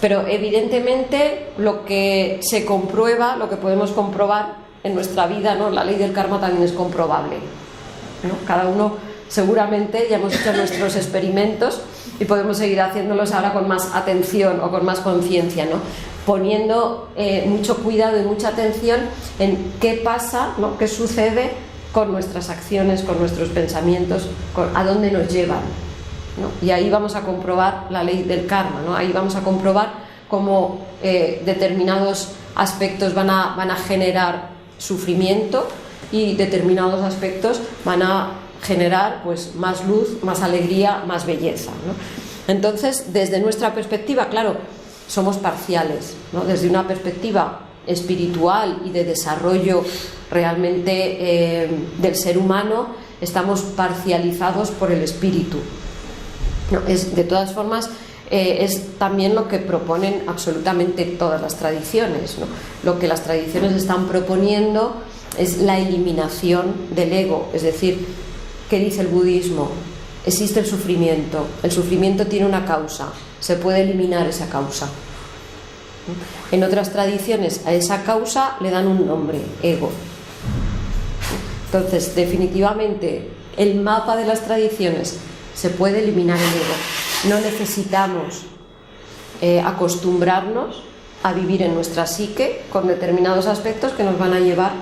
S1: Pero evidentemente lo que se comprueba, lo que podemos comprobar en nuestra vida, ¿no? La ley del karma también es comprobable, ¿no? Cada uno seguramente ya hemos hecho nuestros experimentos y podemos seguir haciéndolos ahora con más atención o con más conciencia, ¿no? Poniendo mucho cuidado y mucha atención en qué pasa, ¿no? Qué sucede con nuestras acciones, con nuestros pensamientos, a dónde nos llevan, ¿no? Y ahí vamos a comprobar la ley del karma, ¿no? Ahí vamos a comprobar cómo determinados aspectos van a generar sufrimiento y determinados aspectos van a generar pues más luz, más alegría, más belleza, ¿no? Entonces, desde nuestra perspectiva, claro, somos parciales, ¿no? Desde una perspectiva espiritual y de desarrollo realmente del ser humano, estamos parcializados por el espíritu, ¿no? De todas formas, es también lo que proponen absolutamente todas las tradiciones, ¿no? Lo que las tradiciones están proponiendo es la eliminación del ego, es decir, ¿qué dice el budismo? Existe el sufrimiento tiene una causa, se puede eliminar esa causa. En otras tradiciones a esa causa le dan un nombre, ego. Entonces, definitivamente, el mapa de las tradiciones: se puede eliminar el ego. No necesitamos acostumbrarnos a vivir en nuestra psique con determinados aspectos que nos van a llevar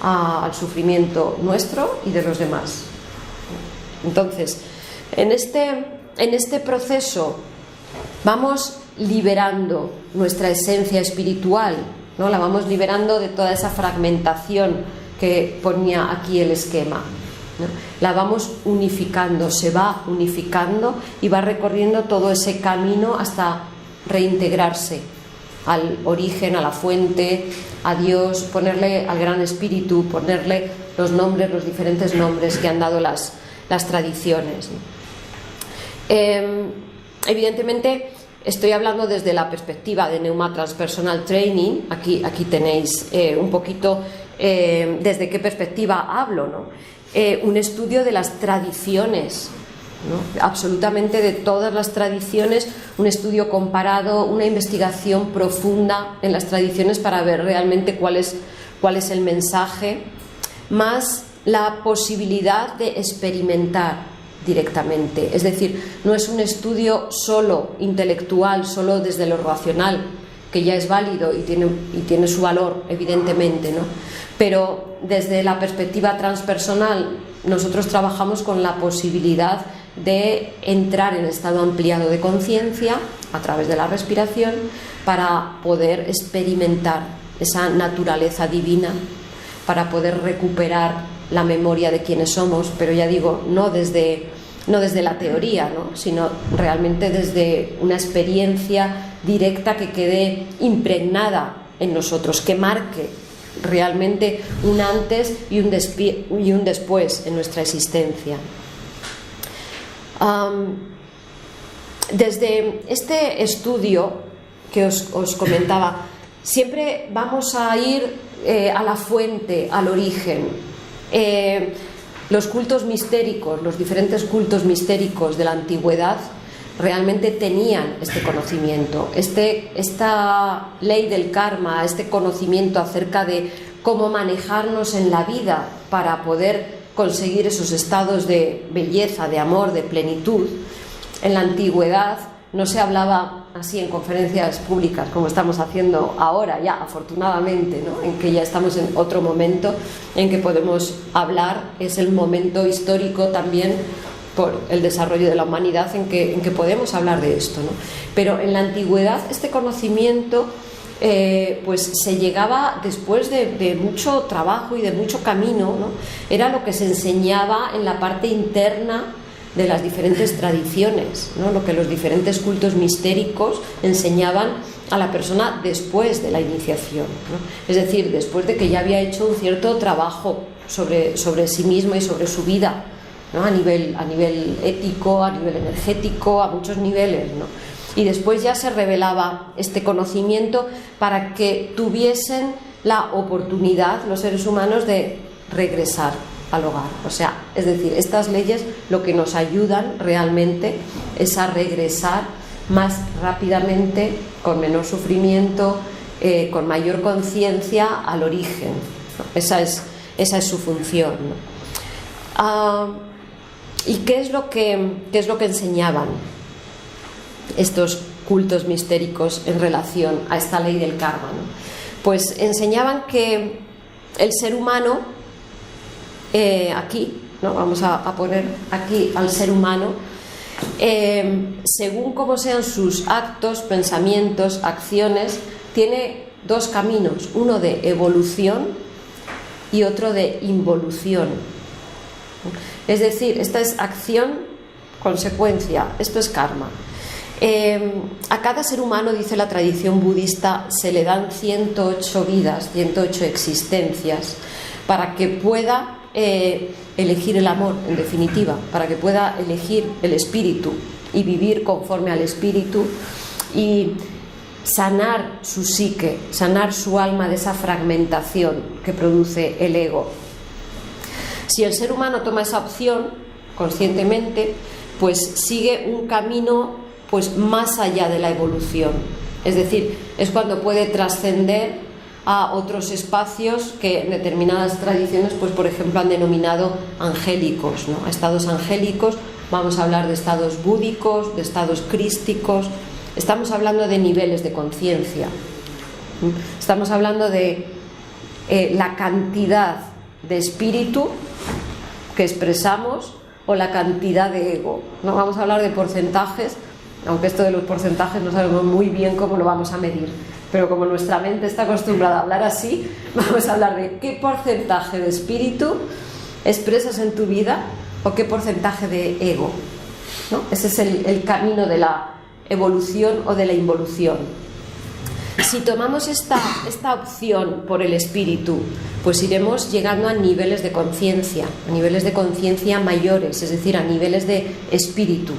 S1: al sufrimiento nuestro y de los demás. Entonces, en este proceso vamos liberando nuestra esencia espiritual, ¿no? La vamos liberando de toda esa fragmentación que ponía aquí el esquema, ¿no? La vamos unificando, se va unificando y va recorriendo todo ese camino hasta reintegrarse al origen, a la fuente, a Dios, ponerle al gran espíritu, ponerle los nombres, los diferentes nombres que han dado las tradiciones. Evidentemente estoy hablando desde la perspectiva de Neuma Transpersonal Training. Aquí tenéis un poquito desde qué perspectiva hablo, ¿no? Un estudio de las tradiciones ¿no? Absolutamente de todas las tradiciones, un estudio comparado, una investigación profunda en las tradiciones para ver realmente cuál es el mensaje, más la posibilidad de experimentar directamente. Es decir, no es un estudio solo intelectual, solo desde lo racional, que ya es válido y tiene su valor, evidentemente, ¿no? Pero desde la perspectiva transpersonal, nosotros trabajamos con la posibilidad de entrar en estado ampliado de conciencia a través de la respiración para poder experimentar esa naturaleza divina, para poder recuperar la memoria de quienes somos, pero ya digo, no desde la teoría, ¿no? Sino realmente desde una experiencia directa que quede impregnada en nosotros, que marque realmente un antes y un después en nuestra existencia. Desde este estudio que os comentaba, siempre vamos a ir a la fuente, al origen. Los cultos mistéricos, los diferentes cultos mistéricos de la antigüedad realmente tenían este conocimiento, esta ley del karma, este conocimiento acerca de cómo manejarnos en la vida para poder conseguir esos estados de belleza, de amor, de plenitud. En la antigüedad no se hablaba así en conferencias públicas como estamos haciendo ahora, ya afortunadamente, ¿no? En que ya estamos en otro momento en que podemos hablar, es el momento histórico también por el desarrollo de la humanidad en que podemos hablar de esto, ¿no? Pero en la antigüedad este conocimiento pues se llegaba después de mucho trabajo y de mucho camino, ¿no? Era lo que se enseñaba en la parte interna de las diferentes tradiciones, ¿no? Lo que los diferentes cultos mistéricos enseñaban a la persona después de la iniciación, ¿no? Es decir, después de que ya había hecho un cierto trabajo sobre sí mismo y sobre su vida, ¿no? A nivel ético, a nivel energético, a muchos niveles, ¿no? Y después ya se revelaba este conocimiento para que tuviesen la oportunidad los seres humanos de regresar al hogar. O sea, es decir, estas leyes lo que nos ayudan realmente es a regresar más rápidamente, con menor sufrimiento, con mayor conciencia al origen, ¿no? Esa es su función, ¿no? ¿Y qué es lo que enseñaban estos cultos mistéricos en relación a esta ley del karma, ¿no? Pues enseñaban que el ser humano, aquí, ¿no? Vamos a poner aquí al ser humano, según cómo sean sus actos, pensamientos, acciones, tiene dos caminos, uno de evolución y otro de involución. Es decir, esta es acción, consecuencia, esto es karma. A cada ser humano, dice la tradición budista, se le dan 108 vidas, 108 existencias, para que pueda elegir el amor, en definitiva, para que pueda elegir el espíritu y vivir conforme al espíritu y sanar su psique, sanar su alma de esa fragmentación que produce el ego. Si el ser humano toma esa opción conscientemente, pues sigue un camino pues más allá de la evolución, es decir, es cuando puede trascender a otros espacios que en determinadas tradiciones, pues por ejemplo han denominado angélicos, ¿no? A estados angélicos, vamos a hablar de estados búdicos, de estados crísticos, estamos hablando de niveles de conciencia, estamos hablando de la cantidad de espíritu que expresamos o la cantidad de ego, no vamos a hablar de porcentajes, aunque esto de los porcentajes no sabemos muy bien cómo lo vamos a medir, pero como nuestra mente está acostumbrada a hablar así, vamos a hablar de qué porcentaje de espíritu expresas en tu vida o qué porcentaje de ego, ¿no? Ese es el camino de la evolución o de la involución. Si tomamos esta opción por el espíritu, pues iremos llegando a niveles de conciencia mayores, es decir, a niveles de espíritu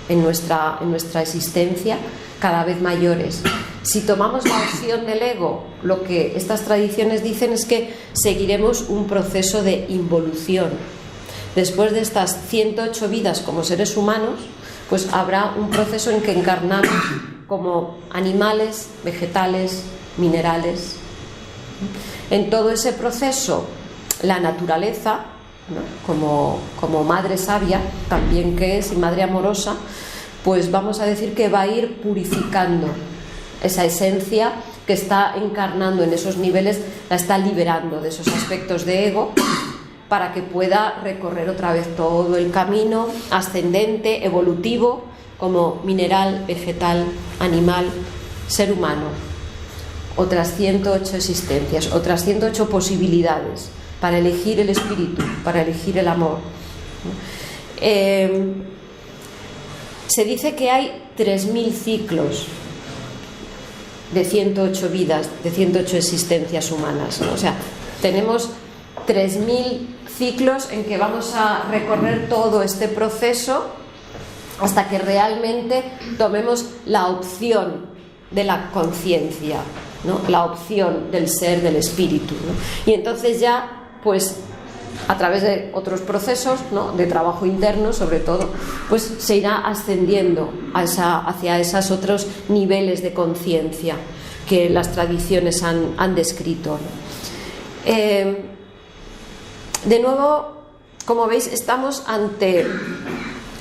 S1: en nuestra existencia cada vez mayores. Si tomamos la opción del ego, lo que estas tradiciones dicen es que seguiremos un proceso de involución, Después de estas 108 vidas como seres humanos, pues habrá un proceso en que encarnamos como animales, vegetales, minerales. En todo ese proceso, la naturaleza, ¿no? como madre sabia, también que es, y madre amorosa, pues vamos a decir que va a ir purificando esa esencia que está encarnando en esos niveles, la está liberando de esos aspectos de ego para que pueda recorrer otra vez todo el camino ascendente, evolutivo, como mineral, vegetal, animal, ser humano. Otras 108 existencias, otras 108 posibilidades para elegir el espíritu, para elegir el amor. Se dice que hay 3000 ciclos de 108 vidas, de 108 existencias humanas, ¿no? O sea, tenemos 3000 ciclos en que vamos a recorrer todo este proceso hasta que realmente tomemos la opción de la conciencia, ¿no? La opción del ser, del espíritu, ¿no? Y entonces ya, pues a través de otros procesos, ¿no? De trabajo interno sobre todo, pues se irá ascendiendo hacia esos otros niveles de conciencia que las tradiciones han descrito, ¿no? De nuevo, como veis, estamos ante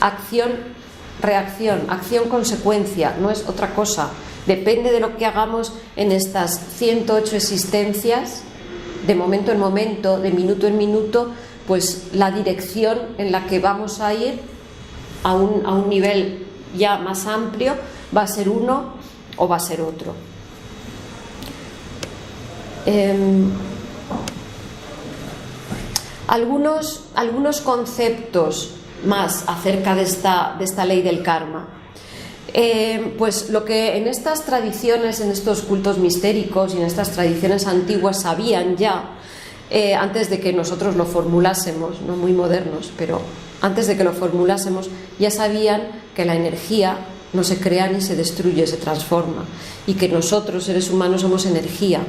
S1: acción-reacción, acción-consecuencia, no es otra cosa. Depende de lo que hagamos en estas 108 existencias, de momento en momento, de minuto en minuto, pues la dirección en la que vamos a ir a un nivel ya más amplio va a ser uno o va a ser otro. Algunos conceptos más acerca de esta ley del karma. Pues lo que en estas tradiciones, en estos cultos mistéricos y en estas tradiciones antiguas sabían ya, antes de que nosotros lo formulásemos, no muy modernos, pero antes de que lo formulásemos, ya sabían que la energía no se crea ni se destruye, se transforma, y que nosotros, seres humanos, somos energía,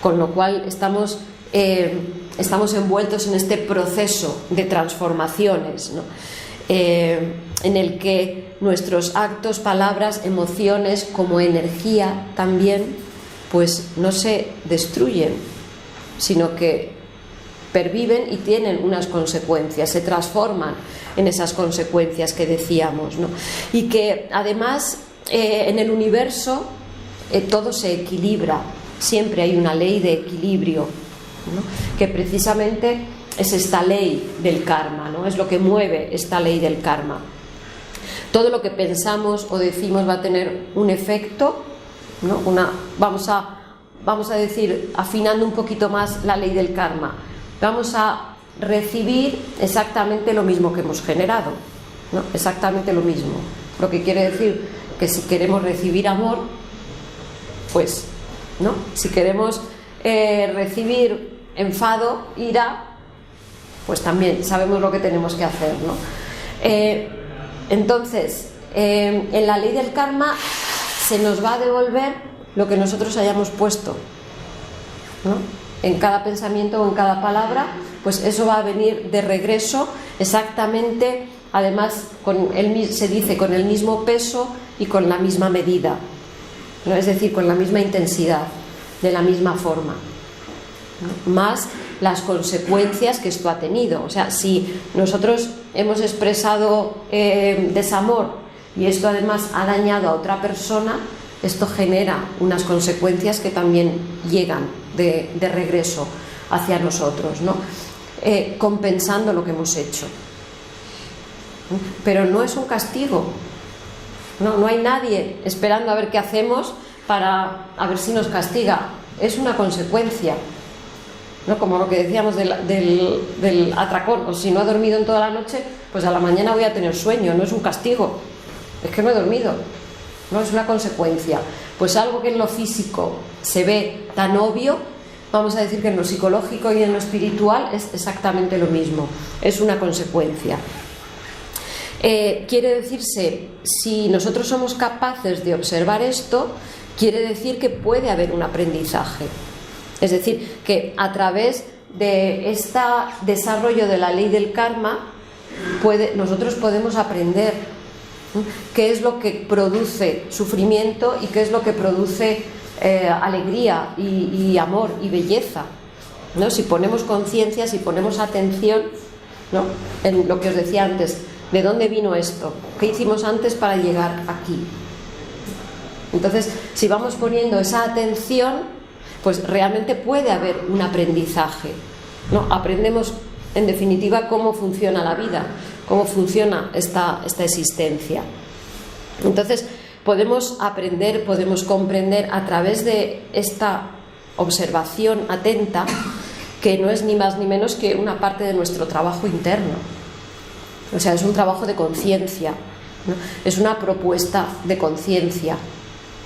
S1: con lo cual estamos envueltos en este proceso de transformaciones, ¿no? En el que nuestros actos, palabras, emociones como energía también pues no se destruyen, sino que perviven y tienen unas consecuencias, se transforman en esas consecuencias que decíamos, ¿no? Y que además en el universo todo se equilibra, siempre hay una ley de equilibrio, ¿no? Que precisamente es esta ley del karma, ¿no? Es lo que mueve esta ley del karma. Todo lo que pensamos o decimos va a tener un efecto, ¿no? Vamos a decir, afinando un poquito más la ley del karma, vamos a recibir exactamente lo mismo que hemos generado, ¿no? Exactamente lo mismo. Lo que quiere decir que si queremos recibir amor, pues, ¿no? Si queremos recibir enfado, ira, pues también sabemos lo que tenemos que hacer, ¿no? Entonces, en la ley del karma se nos va a devolver lo que nosotros hayamos puesto, ¿no? En cada pensamiento o en cada palabra, pues eso va a venir de regreso exactamente, además se dice con el mismo peso y con la misma medida, ¿no? Es decir, con la misma intensidad, de la misma forma, ¿no? Más las consecuencias que esto ha tenido. O sea, si nosotros hemos expresado desamor y esto además ha dañado a otra persona, esto genera unas consecuencias que también llegan de regreso hacia nosotros, ¿no? Compensando lo que hemos hecho. Pero no es un castigo, no hay nadie esperando a ver qué hacemos para a ver si nos castiga, es una consecuencia, ¿no? Como lo que decíamos del atracón, o si no he dormido en toda la noche, pues a la mañana voy a tener sueño, no es un castigo, es que no he dormido, no es una consecuencia. Pues algo que en lo físico se ve tan obvio, vamos a decir que en lo psicológico y en lo espiritual es exactamente lo mismo, es una consecuencia. Quiere decirse, si nosotros somos capaces de observar esto, quiere decir que puede haber un aprendizaje. Es decir, que a través de este desarrollo de la ley del karma nosotros podemos aprender qué es lo que produce sufrimiento y qué es lo que produce alegría y amor y belleza, ¿no? Si ponemos conciencia, si ponemos atención, ¿no?, en lo que os decía antes, ¿de dónde vino esto? ¿Qué hicimos antes para llegar aquí? Entonces, si vamos poniendo esa atención, pues realmente puede haber un aprendizaje, ¿no? Aprendemos, en definitiva, cómo funciona la vida, cómo funciona esta existencia. Entonces, podemos aprender, podemos comprender a través de esta observación atenta, que no es ni más ni menos que una parte de nuestro trabajo interno. O sea, es un trabajo de conciencia, ¿no? Es una propuesta de conciencia,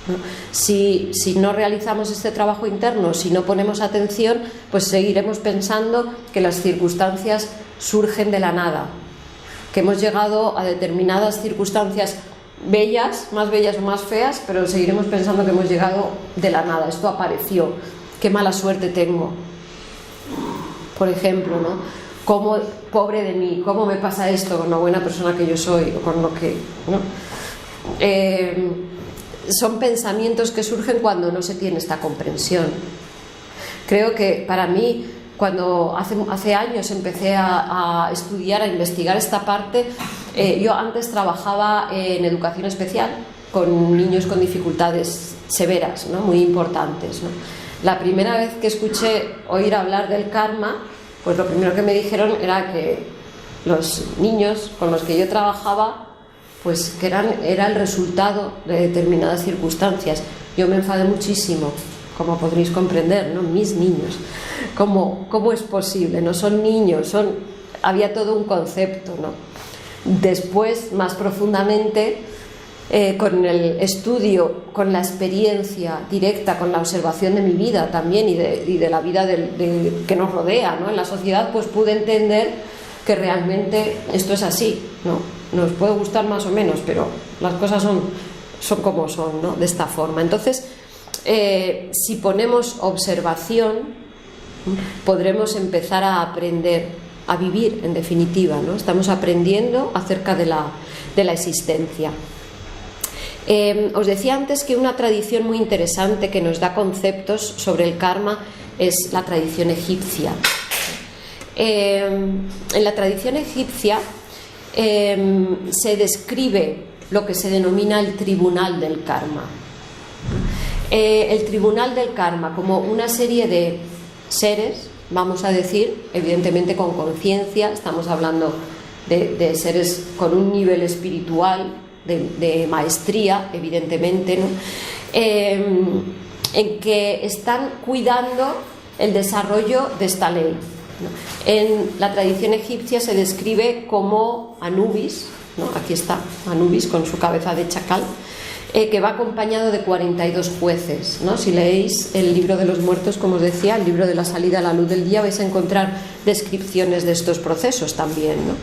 S1: ¿no? Si no realizamos este trabajo interno, si no ponemos atención, pues seguiremos pensando que las circunstancias surgen de la nada, que hemos llegado a determinadas circunstancias bellas o más feas, pero seguiremos pensando que hemos llegado de la nada. Esto apareció, qué mala suerte tengo, por ejemplo, ¿no? ¿Cómo, pobre de mí, cómo me pasa esto con lo buena persona que yo soy, o con lo que, ¿no? Son pensamientos que surgen cuando no se tiene esta comprensión. Creo que para mí, cuando hace años empecé a estudiar, a investigar esta parte, yo antes trabajaba en educación especial con niños con dificultades severas, ¿no?, muy importantes, ¿no? La primera vez que escuché oír hablar del karma, pues lo primero que me dijeron era que los niños con los que yo trabajaba, pues que era el resultado de determinadas circunstancias. Yo me enfadé muchísimo, como podréis comprender, ¿no? Mis niños, ¿cómo es posible? No son niños, había todo un concepto, ¿no? Después, más profundamente, con el estudio, con la experiencia directa, con la observación de mi vida también y de la vida que nos rodea, ¿no?, en la sociedad, pues pude entender que realmente esto es así, ¿no? Nos puede gustar más o menos, pero las cosas son como son, ¿no?, de esta forma. Entonces, si ponemos observación, podremos empezar a aprender, a vivir, en definitiva, ¿no? Estamos aprendiendo acerca de la existencia. Os decía antes que una tradición muy interesante que nos da conceptos sobre el karma es la tradición egipcia. En la tradición egipcia se describe lo que se denomina el tribunal del karma. El tribunal del karma como una serie de seres, vamos a decir, evidentemente con conciencia, estamos hablando de seres con un nivel espiritual, de maestría, evidentemente, ¿no?, en que están cuidando el desarrollo de esta ley, ¿no? En la tradición egipcia se describe como Anubis, ¿no?, aquí está Anubis con su cabeza de chacal, que va acompañado de 42 jueces, ¿no? Si leéis el libro de los muertos, como os decía, el libro de la salida a la luz del día, vais a encontrar descripciones de estos procesos también, ¿no?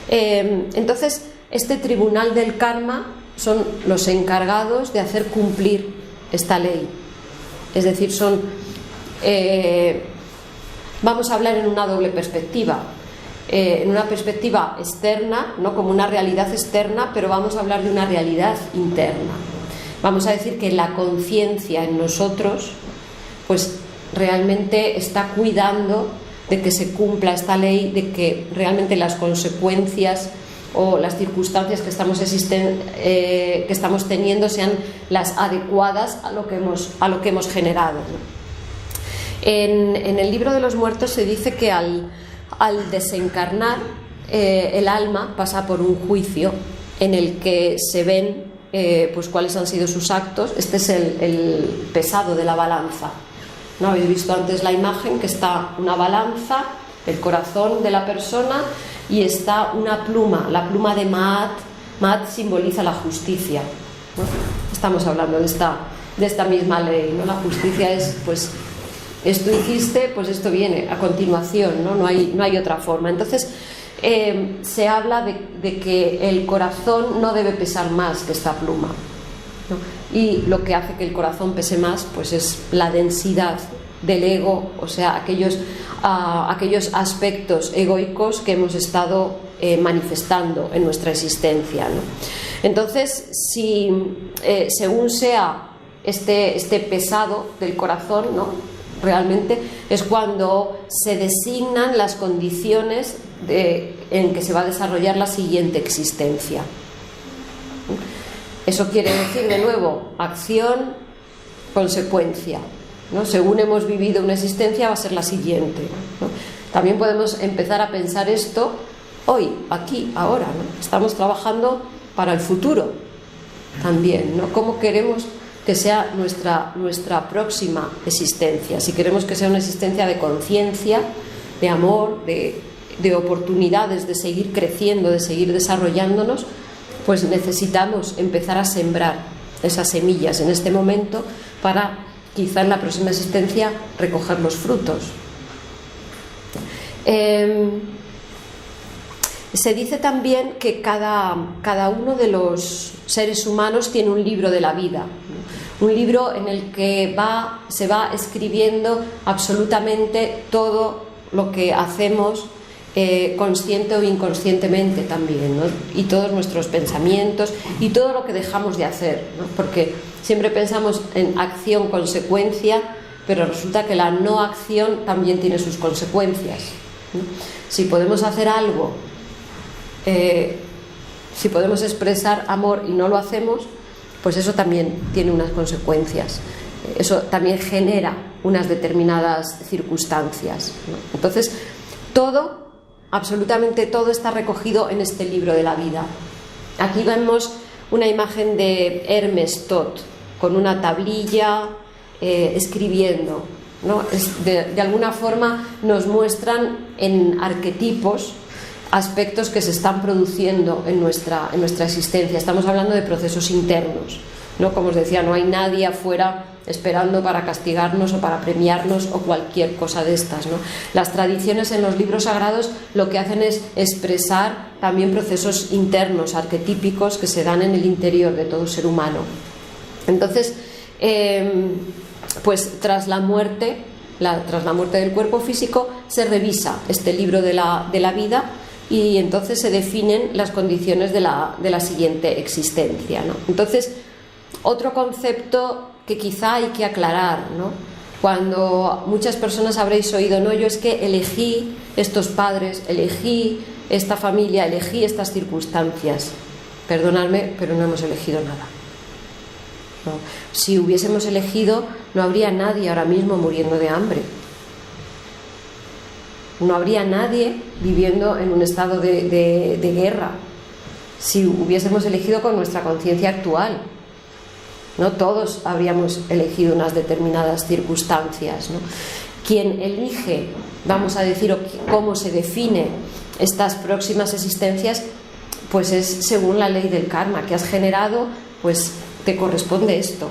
S1: Entonces, este tribunal del karma son los encargados de hacer cumplir esta ley. Es decir, vamos a hablar en una doble perspectiva. En una perspectiva externa, no como una realidad externa, pero vamos a hablar de una realidad interna. Vamos a decir que la conciencia en nosotros, pues realmente está cuidando de que se cumpla esta ley, de que realmente las consecuencias o las circunstancias que estamos teniendo sean las adecuadas a lo que hemos generado, ¿no? En el libro de los muertos se dice que al desencarnar, el alma pasa por un juicio en el que se ven pues cuáles han sido sus actos. Este es el pesado de la balanza, ¿no? Habéis visto antes la imagen, que está una balanza, el corazón de la persona, y está una pluma, la pluma de Maat. Maat simboliza la justicia, ¿no? Estamos hablando de esta misma ley, ¿no? La justicia es, pues, esto hiciste, pues esto viene a continuación, ¿no? No hay otra forma. Entonces, se habla de que el corazón no debe pesar más que esta pluma, ¿no? Y lo que hace que el corazón pese más, pues es la densidad del ego, o sea, a aquellos aspectos egoicos que hemos estado manifestando en nuestra existencia, ¿no? Entonces, si según sea este pesado del corazón, ¿no?, realmente es cuando se designan las condiciones en que se va a desarrollar la siguiente existencia. Eso quiere decir, de nuevo, acción, consecuencia, ¿no? Según hemos vivido una existencia, va a ser la siguiente, ¿no? También podemos empezar a pensar esto hoy, aquí, ahora, ¿no? Estamos trabajando para el futuro también, ¿no? ¿Cómo queremos que sea nuestra próxima existencia? Si queremos que sea una existencia de conciencia, de amor, de oportunidades, de seguir creciendo, de seguir desarrollándonos, pues necesitamos empezar a sembrar esas semillas en este momento para quizá en la próxima existencia recoger los frutos. Se dice también que cada uno de los seres humanos tiene un libro de la vida, un libro en el que se va escribiendo absolutamente todo lo que hacemos, consciente o inconscientemente también, ¿no? Y todos nuestros pensamientos y todo lo que dejamos de hacer, ¿no? Porque siempre pensamos en acción-consecuencia, pero resulta que la no acción también tiene sus consecuencias, ¿no? Si podemos hacer algo, si podemos expresar amor y no lo hacemos, pues eso también tiene unas consecuencias, eso también genera unas determinadas circunstancias, ¿no? Entonces, absolutamente todo está recogido en este libro de la vida. Aquí vemos una imagen de Hermes Tot con una tablilla escribiendo, ¿no? De alguna forma nos muestran en arquetipos aspectos que se están produciendo en nuestra existencia. Estamos hablando de procesos internos, ¿no? Como os decía, no hay nadie afuera esperando para castigarnos o para premiarnos o cualquier cosa de estas, ¿no? Las tradiciones en los libros sagrados lo que hacen es expresar también procesos internos, arquetípicos, que se dan en el interior de todo ser humano. Entonces, pues tras la muerte del cuerpo físico, se revisa este libro de la vida y entonces se definen las condiciones de la siguiente existencia, ¿no? Entonces, otro concepto que quizá hay que aclarar, ¿no? Cuando muchas personas habréis oído, no, yo es que elegí estos padres, elegí esta familia, elegí estas circunstancias. Perdonadme, pero no hemos elegido nada, ¿no? Si hubiésemos elegido, no habría nadie ahora mismo muriendo de hambre. No habría nadie viviendo en un estado de guerra. Si hubiésemos elegido con nuestra conciencia actual, no todos habríamos elegido unas determinadas circunstancias, ¿no? Quien elige, vamos a decir, cómo se define estas próximas existencias, pues es según la ley del karma que has generado, pues te corresponde esto,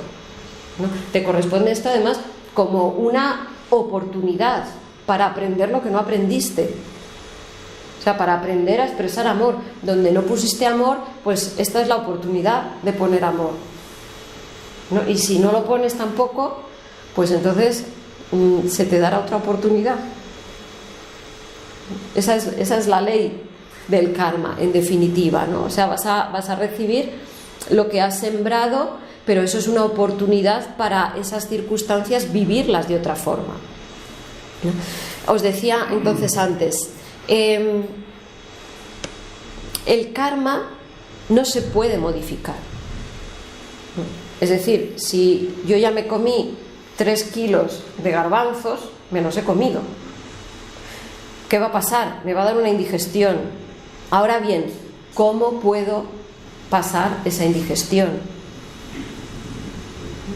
S1: ¿no? Te corresponde esto además como una oportunidad para aprender lo que no aprendiste. O sea, para aprender a expresar amor. Donde no pusiste amor, pues esta es la oportunidad de poner amor, ¿no? Y si no lo pones tampoco, pues entonces se te dará otra oportunidad. Esa es la ley del karma, en definitiva, ¿no? O sea, vas a recibir lo que has sembrado, pero eso es una oportunidad para esas circunstancias vivirlas de otra forma, ¿no? Os decía entonces antes, el karma no se puede modificar. Es decir, si yo ya me comí 3 kilos de garbanzos, me los he comido. ¿Qué va a pasar? Me va a dar una indigestión. Ahora bien, ¿cómo puedo pasar esa indigestión?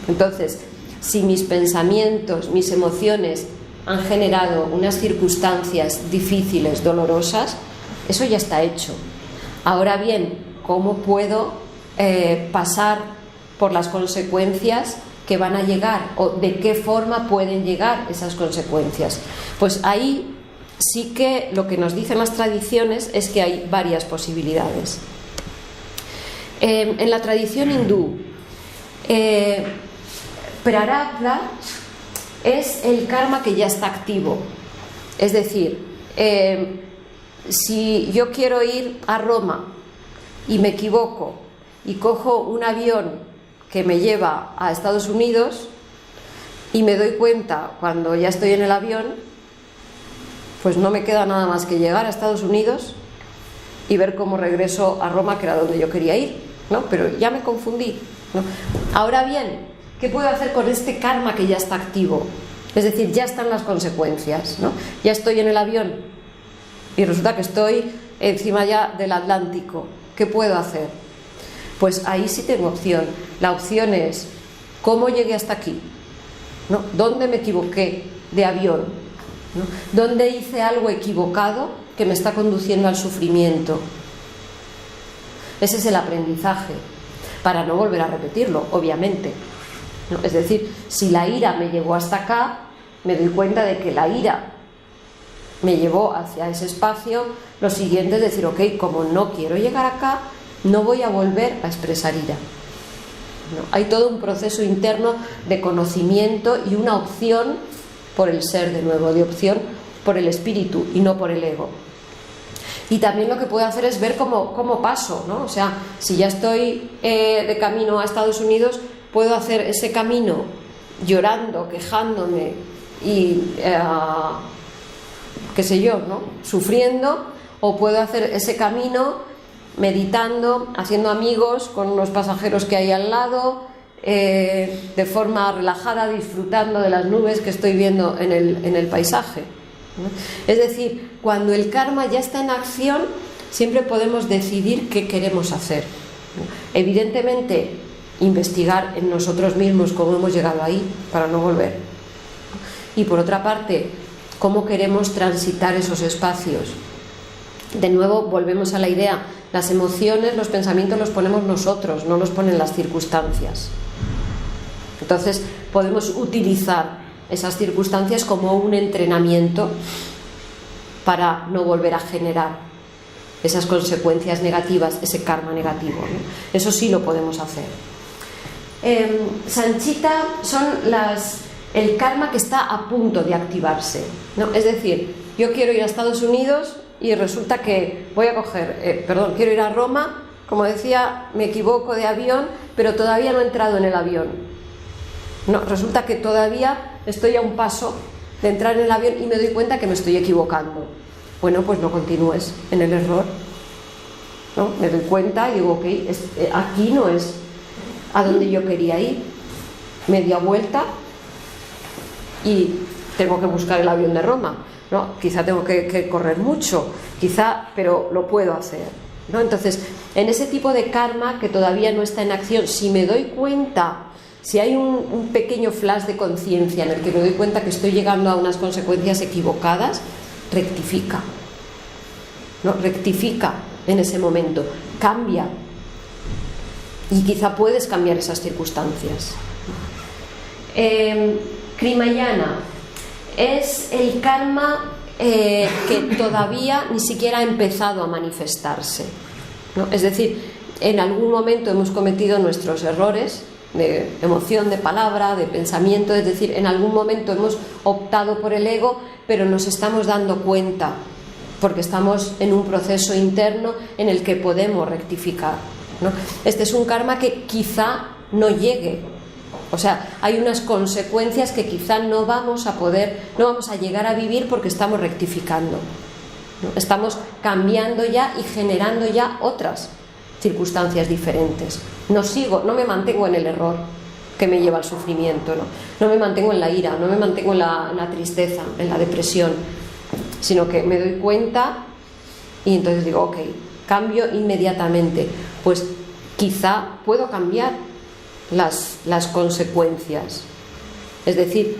S1: Entonces, si mis pensamientos, mis emociones han generado unas circunstancias difíciles, dolorosas, eso ya está hecho. Ahora bien, ¿cómo puedo pasar por las consecuencias que van a llegar, o de qué forma pueden llegar esas consecuencias? Pues ahí sí que lo que nos dicen las tradiciones es que hay varias posibilidades. En la tradición hindú, prarabdha es el karma que ya está activo. Es decir, si yo quiero ir a Roma y me equivoco y cojo un avión que me lleva a Estados Unidos y me doy cuenta cuando ya estoy en el avión, pues no me queda nada más que llegar a Estados Unidos y ver cómo regreso a Roma, que era donde yo quería ir, ¿no? Pero ya me confundí, ¿no? Ahora bien, ¿qué puedo hacer con este karma que ya está activo? Es decir, ya están las consecuencias, ¿no? Ya estoy en el avión y resulta que estoy encima ya del Atlántico. ¿Qué puedo hacer? Pues ahí sí tengo opción. La opción es, ¿cómo llegué hasta aquí? ¿No? ¿Dónde me equivoqué de avión? ¿No? ¿Dónde hice algo equivocado que me está conduciendo al sufrimiento? Ese es el aprendizaje, para no volver a repetirlo, obviamente, ¿no? Es decir, si la ira me llevó hasta acá, me doy cuenta de que la ira me llevó hacia ese espacio. Lo siguiente es decir, ok, como no quiero llegar acá, no voy a volver a expresar ira, ¿no? Hay todo un proceso interno de conocimiento y una opción por el ser, de nuevo, de opción por el espíritu y no por el ego. Y también lo que puedo hacer es ver cómo paso, ¿no? O sea, si ya estoy de camino a Estados Unidos, puedo hacer ese camino llorando, quejándome y qué sé yo, ¿no? Sufriendo, o puedo hacer ese camino meditando, haciendo amigos con los pasajeros que hay al lado, de forma relajada, disfrutando de las nubes que estoy viendo en el paisaje, ¿no? Es decir, cuando el karma ya está en acción, siempre podemos decidir qué queremos hacer, ¿no? Evidentemente, investigar en nosotros mismos cómo hemos llegado ahí para no volver, ¿no? Y por otra parte, cómo queremos transitar esos espacios. De nuevo, volvemos a la idea, las emociones, los pensamientos los ponemos nosotros, no los ponen las circunstancias. Entonces, podemos utilizar esas circunstancias como un entrenamiento para no volver a generar esas consecuencias negativas, ese karma negativo, ¿no? Eso sí lo podemos hacer. Sanchita son el karma que está a punto de activarse, ¿no? Es decir, yo quiero ir a Estados Unidos y resulta que voy a quiero ir a Roma, como decía, me equivoco de avión, pero todavía no he entrado en el avión. No, resulta que todavía estoy a un paso de entrar en el avión y me doy cuenta que me estoy equivocando. Bueno, pues no continúes en el error, ¿no? Me doy cuenta y digo, ok, aquí no es a donde yo quería ir. Media vuelta y tengo que buscar el avión de Roma, ¿no? Quizá tengo que correr mucho, pero lo puedo hacer, ¿no? Entonces, en ese tipo de karma que todavía no está en acción, si me doy cuenta, si hay un pequeño flash de conciencia en el que me doy cuenta que estoy llegando a unas consecuencias equivocadas, rectifica, ¿no? Rectifica en ese momento, cambia, y quizá puedes cambiar esas circunstancias. Krimayana es el karma que todavía ni siquiera ha empezado a manifestarse, ¿no? Es decir, en algún momento hemos cometido nuestros errores de emoción, de palabra, de pensamiento, es decir, en algún momento hemos optado por el ego, pero nos estamos dando cuenta porque estamos en un proceso interno en el que podemos rectificar, ¿no? Este es un karma que quizá no llegue, o sea, hay unas consecuencias que quizá no vamos a llegar a vivir porque estamos rectificando, ¿no? Estamos cambiando ya y generando ya otras circunstancias diferentes. No me mantengo en el error que me lleva al sufrimiento, no me mantengo en la ira, no me mantengo en la tristeza, en la depresión, sino que me doy cuenta y entonces digo, ok, cambio inmediatamente. Pues quizá puedo cambiar las consecuencias, es decir,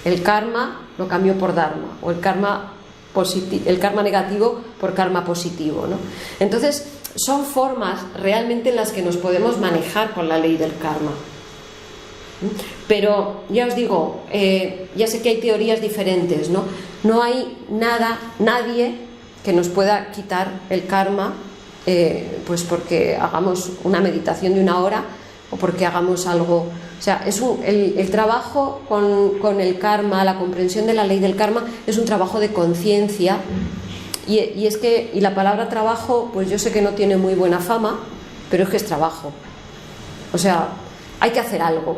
S1: el karma lo cambio por dharma, o el karma negativo por karma positivo, ¿no? Entonces son formas realmente en las que nos podemos manejar con la ley del karma. Pero ya os digo, ya sé que hay teorías diferentes, ¿no? No hay nadie que nos pueda quitar el karma, pues porque hagamos una meditación de 1 hora, o porque hagamos algo. O sea, el trabajo con el karma, la comprensión de la ley del karma, es un trabajo de conciencia. Y la palabra trabajo, pues yo sé que no tiene muy buena fama, pero es que es trabajo. O sea, hay que hacer algo.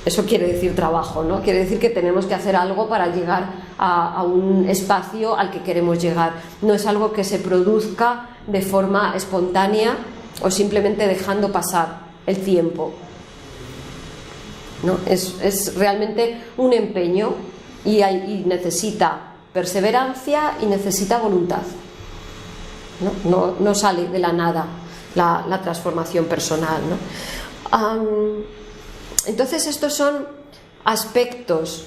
S1: Eso quiere decir trabajo, ¿no? Quiere decir que tenemos que hacer algo para llegar a un espacio al que queremos llegar. No es algo que se produzca de forma espontánea o simplemente dejando pasar el tiempo, ¿no? Es realmente un empeño y necesita perseverancia y necesita voluntad, ¿no? No sale de la nada la transformación personal, ¿no? Entonces estos son aspectos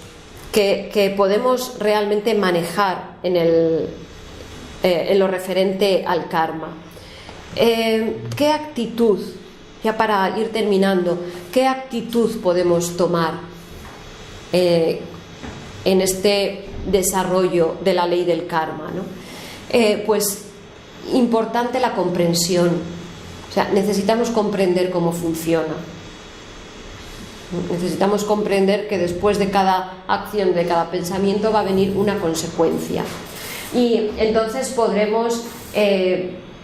S1: que podemos realmente manejar en lo referente al karma. ¿Qué actitud, ya para ir terminando, qué actitud podemos tomar en este desarrollo de la ley del karma, ¿no? Pues importante la comprensión. O sea, necesitamos comprender cómo funciona. Necesitamos comprender que después de cada acción, de cada pensamiento, va a venir una consecuencia. Y entonces podremos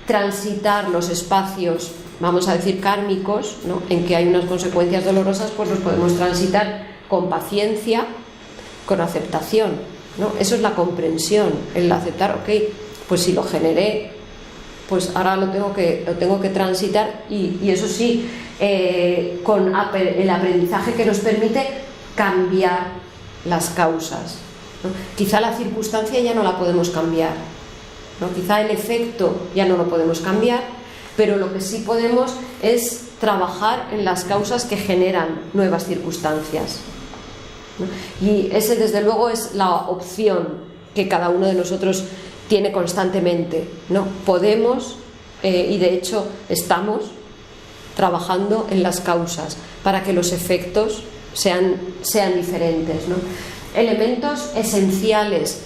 S1: transitar los espacios, vamos a decir, kármicos, ¿no? En que hay unas consecuencias dolorosas, pues los podemos transitar con paciencia, con aceptación, ¿no? Eso es la comprensión, el aceptar, ok, pues si lo generé, pues ahora lo tengo que transitar y eso sí, con el aprendizaje que nos permite cambiar las causas, ¿no? Quizá la circunstancia ya no la podemos cambiar, ¿no? Quizá el efecto ya no lo podemos cambiar, pero lo que sí podemos es trabajar en las causas que generan nuevas circunstancias, ¿no? Y ese desde luego es la opción que cada uno de nosotros tiene constantemente, ¿no? Podemos y de hecho estamos trabajando en las causas para que los efectos sean diferentes, ¿no? Elementos esenciales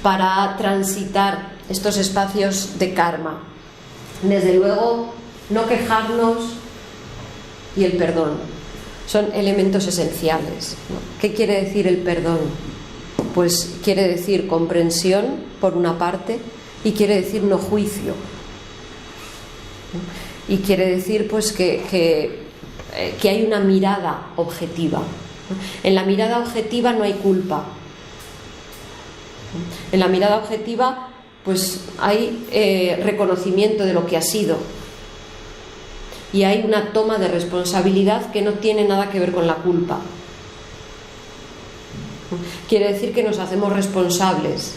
S1: para transitar estos espacios de karma: desde luego no quejarnos y el perdón son elementos esenciales, ¿no? ¿Qué quiere decir el perdón? Pues quiere decir comprensión por una parte y quiere decir no juicio, ¿no? Y quiere decir pues que hay una mirada objetiva, ¿no? En la mirada objetiva no hay culpa. En la mirada objetiva pues hay reconocimiento de lo que ha sido y hay una toma de responsabilidad que no tiene nada que ver con la culpa. Quiere decir que nos hacemos responsables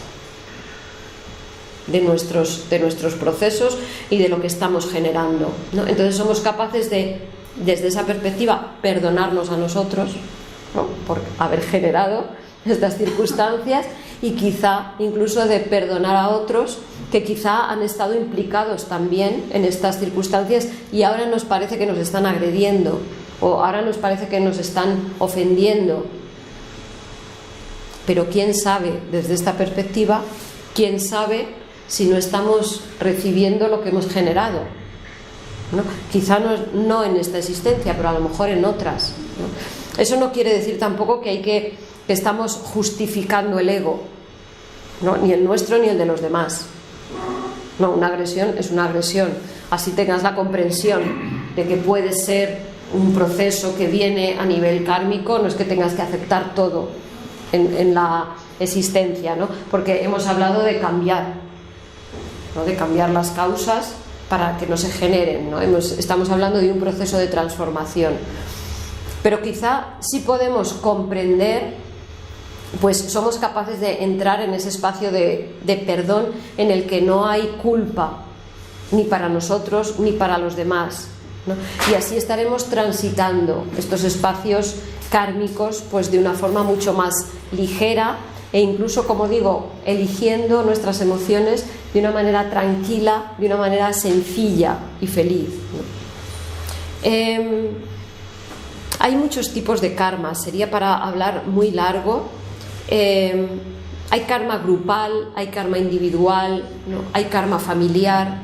S1: de nuestros procesos y de lo que estamos generando, ¿no? Entonces somos capaces de, desde esa perspectiva, perdonarnos a nosotros, ¿no? Por haber generado estas circunstancias y quizá incluso de perdonar a otros que quizá han estado implicados también en estas circunstancias y ahora nos parece que nos están agrediendo o ahora nos parece que nos están ofendiendo. Pero quién sabe, desde esta perspectiva, quién sabe si no estamos recibiendo lo que hemos generado, ¿no? Quizá no en esta existencia, pero a lo mejor en otras, ¿no? Eso no quiere decir tampoco que estamos justificando el ego, ¿no? Ni el nuestro ni el de los demás. No, una agresión es una agresión. Así tengas la comprensión de que puede ser un proceso que viene a nivel kármico, no es que tengas que aceptar todo en la existencia, ¿no? Porque hemos hablado de cambiar, ¿no? De cambiar las causas para que no se generen, ¿no? Estamos hablando de un proceso de transformación. Pero quizá sí podemos comprender, pues somos capaces de entrar en ese espacio de perdón en el que no hay culpa ni para nosotros ni para los demás, ¿no? Y así estaremos transitando estos espacios kármicos pues de una forma mucho más ligera e incluso, como digo, eligiendo nuestras emociones de una manera tranquila, de una manera sencilla y feliz, ¿no? Hay muchos tipos de karma, sería para hablar muy largo. Hay karma grupal, hay karma individual, ¿no? Hay karma familiar,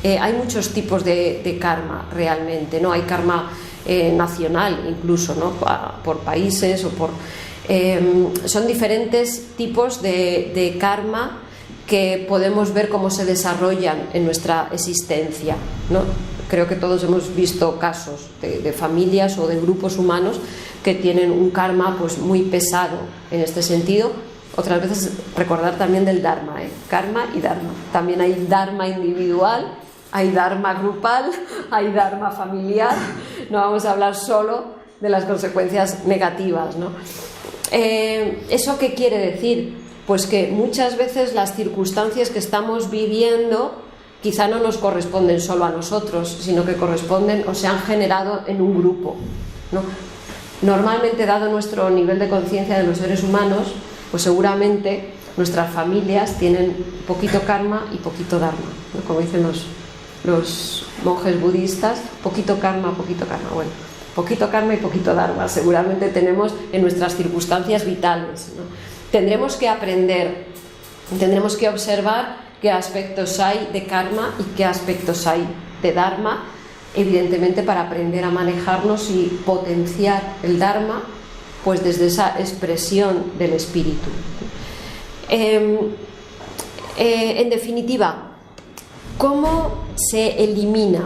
S1: hay muchos tipos de karma realmente, ¿no? Hay karma nacional incluso, ¿no? Por países o por... son diferentes tipos de karma que podemos ver cómo se desarrollan en nuestra existencia, ¿no? Creo que todos hemos visto casos de familias o de grupos humanos que tienen un karma pues muy pesado en este sentido. Otras veces recordar también del dharma, karma y dharma. También hay dharma individual, hay dharma grupal, hay dharma familiar. No vamos a hablar solo de las consecuencias negativas, ¿no? ¿Eso qué quiere decir? Pues que muchas veces las circunstancias que estamos viviendo quizá no nos corresponden solo a nosotros, sino que corresponden o se han generado en un grupo, ¿no? Normalmente, dado nuestro nivel de conciencia de los seres humanos, pues seguramente nuestras familias tienen poquito karma y poquito dharma, ¿no? Como dicen los monjes budistas, poquito karma. Bueno, poquito karma y poquito dharma seguramente tenemos en nuestras circunstancias vitales, ¿no? Tendremos que aprender, tendremos que observar qué aspectos hay de karma y qué aspectos hay de dharma, evidentemente para aprender a manejarnos y potenciar el dharma pues desde esa expresión del espíritu. En definitiva, ¿cómo se elimina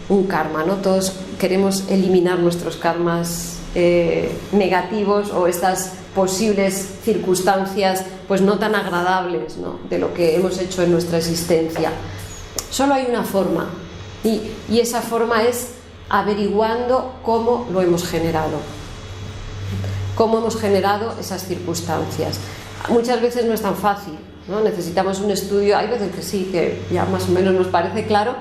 S1: un karma, ¿no? Todos queremos eliminar nuestros karmas negativos o estas posibles circunstancias pues no tan agradables, ¿no? De lo que hemos hecho en nuestra existencia. Solo hay una forma y esa forma es averiguando cómo lo hemos generado, cómo hemos generado esas circunstancias. Muchas veces no es tan fácil, ¿no? Necesitamos un estudio, hay veces que sí, que ya más o menos nos parece claro,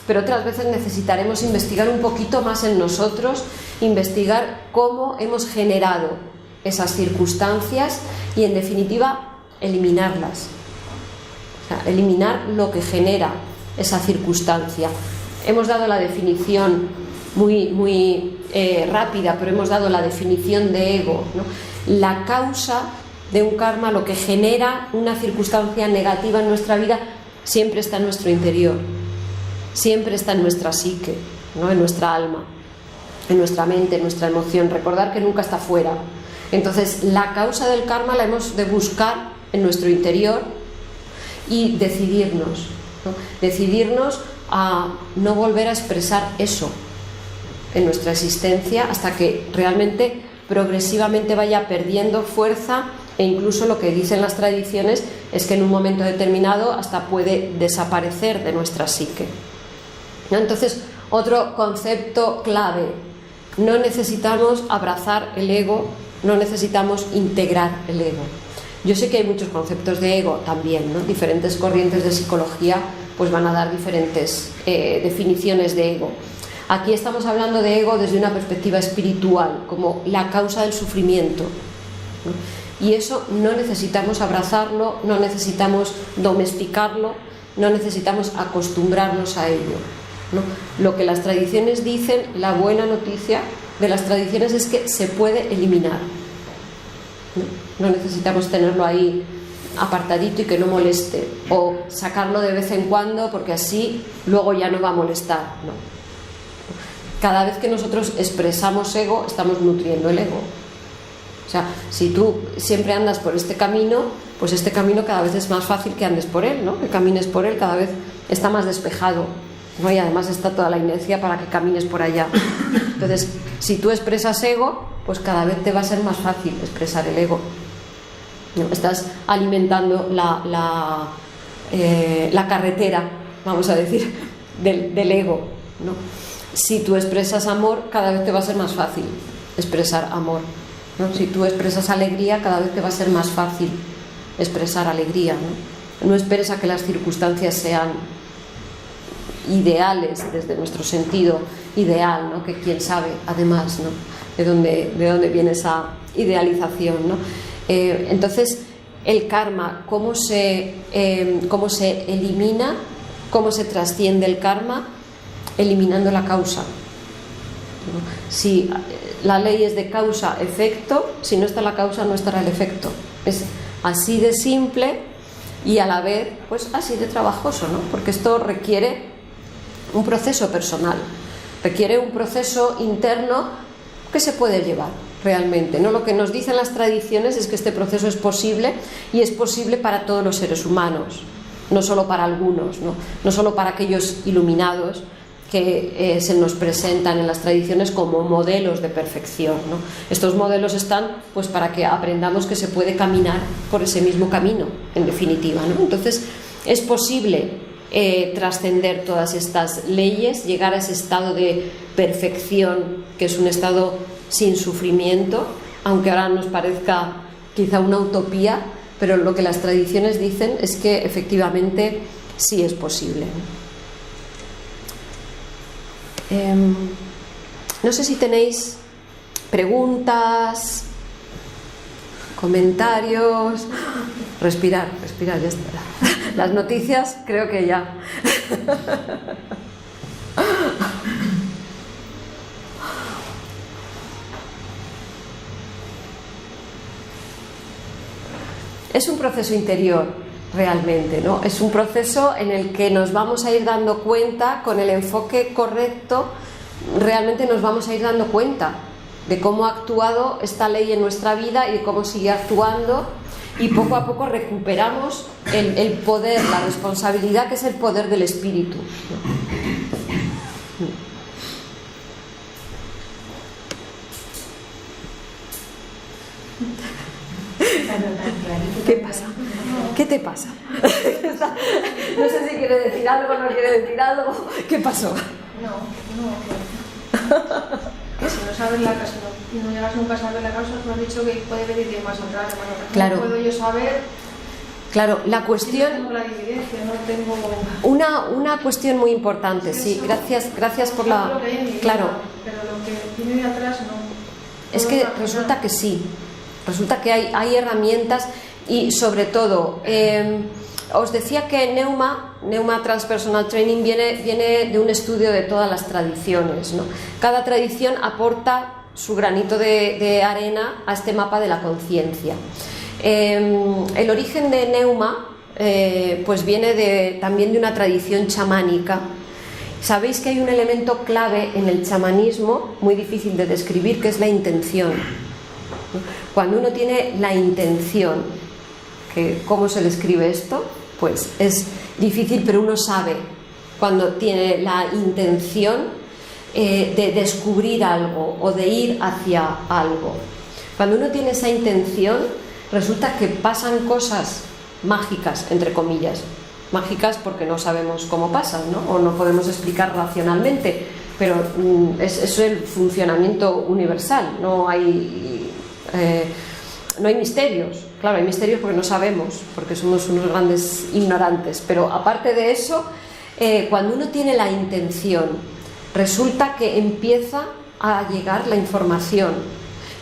S1: pero otras veces necesitaremos investigar un poquito más en nosotros, investigar cómo hemos generado esas circunstancias y en definitiva eliminarlas, o sea, eliminar lo que genera esa circunstancia. Hemos dado la definición muy rápida, pero hemos dado la definición de ego, ¿no? La causa de un karma, lo que genera una circunstancia negativa en nuestra vida, siempre está en nuestro interior, siempre está en nuestra psique, ¿no? En nuestra alma, en nuestra mente, en nuestra emoción. Recordar que nunca está fuera. Entonces, la causa del karma la hemos de buscar en nuestro interior y decidirnos, ¿no? Decidirnos a no volver a expresar eso en nuestra existencia hasta que realmente progresivamente vaya perdiendo fuerza, e incluso lo que dicen las tradiciones es que en un momento determinado hasta puede desaparecer de nuestra psique, ¿no? Entonces, otro concepto clave: no necesitamos abrazar el ego, no necesitamos integrar el ego. Yo sé que hay muchos conceptos de ego también, ¿no? Diferentes corrientes de psicología pues van a dar diferentes definiciones de ego. Aquí estamos hablando de ego desde una perspectiva espiritual, como la causa del sufrimiento, ¿no? Y eso no necesitamos abrazarlo, no necesitamos domesticarlo, no necesitamos acostumbrarnos a ello, ¿no? Lo que las tradiciones dicen, la buena noticia de las tradiciones es que se puede eliminar, ¿no? No necesitamos tenerlo ahí apartadito y que no moleste, o sacarlo de vez en cuando porque así luego ya no va a molestar, ¿no? Cada vez que nosotros expresamos ego, estamos nutriendo el ego. O sea, si tú siempre andas por este camino, pues este camino cada vez es más fácil que andes por él, ¿no? Que camines por él, cada vez está más despejado, ¿no? Y además está toda la inercia para que camines por allá. Entonces, si tú expresas ego, pues cada vez te va a ser más fácil expresar el ego, ¿no? Estás alimentando la carretera, vamos a decir, del ego, ¿no? Si tú expresas amor, cada vez te va a ser más fácil expresar amor, ¿no? Si tú expresas alegría, cada vez te va a ser más fácil expresar alegría, ¿no? No esperes a que las circunstancias sean ideales desde nuestro sentido ideal, ¿no? Que quién sabe, además, ¿no? de dónde viene esa idealización, ¿no? Entonces, el karma, ¿cómo se elimina? ¿Cómo se trasciende el karma? Eliminando la causa, ¿no? Si la ley es de causa-efecto, si no está la causa no estará el efecto. Es así de simple y a la vez pues así de trabajoso, ¿no? Porque esto requiere un proceso personal. requiere un proceso interno que se puede llevar realmente, ¿no? Lo que nos dicen las tradiciones es que este proceso es posible, y es posible para todos los seres humanos, no solo para algunos, no solo para aquellos iluminados que se nos presentan en las tradiciones como modelos de perfección, ¿no? Estos modelos están pues para que aprendamos que se puede caminar por ese mismo camino, en definitiva, ¿no? Entonces es posible trascender todas estas leyes, llegar a ese estado de perfección, que es un estado sin sufrimiento, aunque ahora nos parezca quizá una utopía, pero lo que las tradiciones dicen es que efectivamente sí es posible. No sé si tenéis preguntas, comentarios. Respirar, ya está. Las noticias creo que ya. Es un proceso interior realmente, ¿no? Es un proceso en el que nos vamos a ir dando cuenta, con el enfoque correcto, realmente nos vamos a ir dando cuenta de cómo ha actuado esta ley en nuestra vida y de cómo sigue actuando, y poco a poco recuperamos el poder, la responsabilidad, que es el poder del espíritu, ¿no? ¿Qué pasa? ¿Qué te pasa? No sé si quiere decir algo, no quiere decir algo. ¿Qué pasó?
S2: Que si no sabes la causa, no llegas nunca a saber la causa, tú has dicho que puede venir de más atrás. Bueno,
S1: claro.
S2: ¿cómo puedo yo saber?
S1: Claro, la cuestión...
S2: No tengo la evidencia, no tengo...
S1: Una cuestión muy importante, sí, gracias por la... Claro.
S2: Pero lo que viene de atrás no.
S1: Es que resulta que sí, resulta que hay herramientas, y sobre todo, os decía que Neuma Transpersonal Training viene de un estudio de todas las tradiciones, ¿no? Cada tradición aporta su granito de arena a este mapa de la conciencia. El origen de Neuma pues viene también de una tradición chamánica. Sabéis que hay un elemento clave en el chamanismo, muy difícil de describir, que es la intención. Cuando uno tiene la intención, ¿cómo se le escribe esto? Pues es difícil, pero uno sabe cuando tiene la intención de descubrir algo o de ir hacia algo. Cuando uno tiene esa intención, resulta que pasan cosas mágicas, entre comillas. Mágicas porque no sabemos cómo pasan, ¿no? O no podemos explicar racionalmente, pero es el funcionamiento universal. No hay misterios. Claro, hay misterios porque no sabemos, porque somos unos grandes ignorantes, pero aparte de eso, cuando uno tiene la intención, resulta que empieza a llegar la información,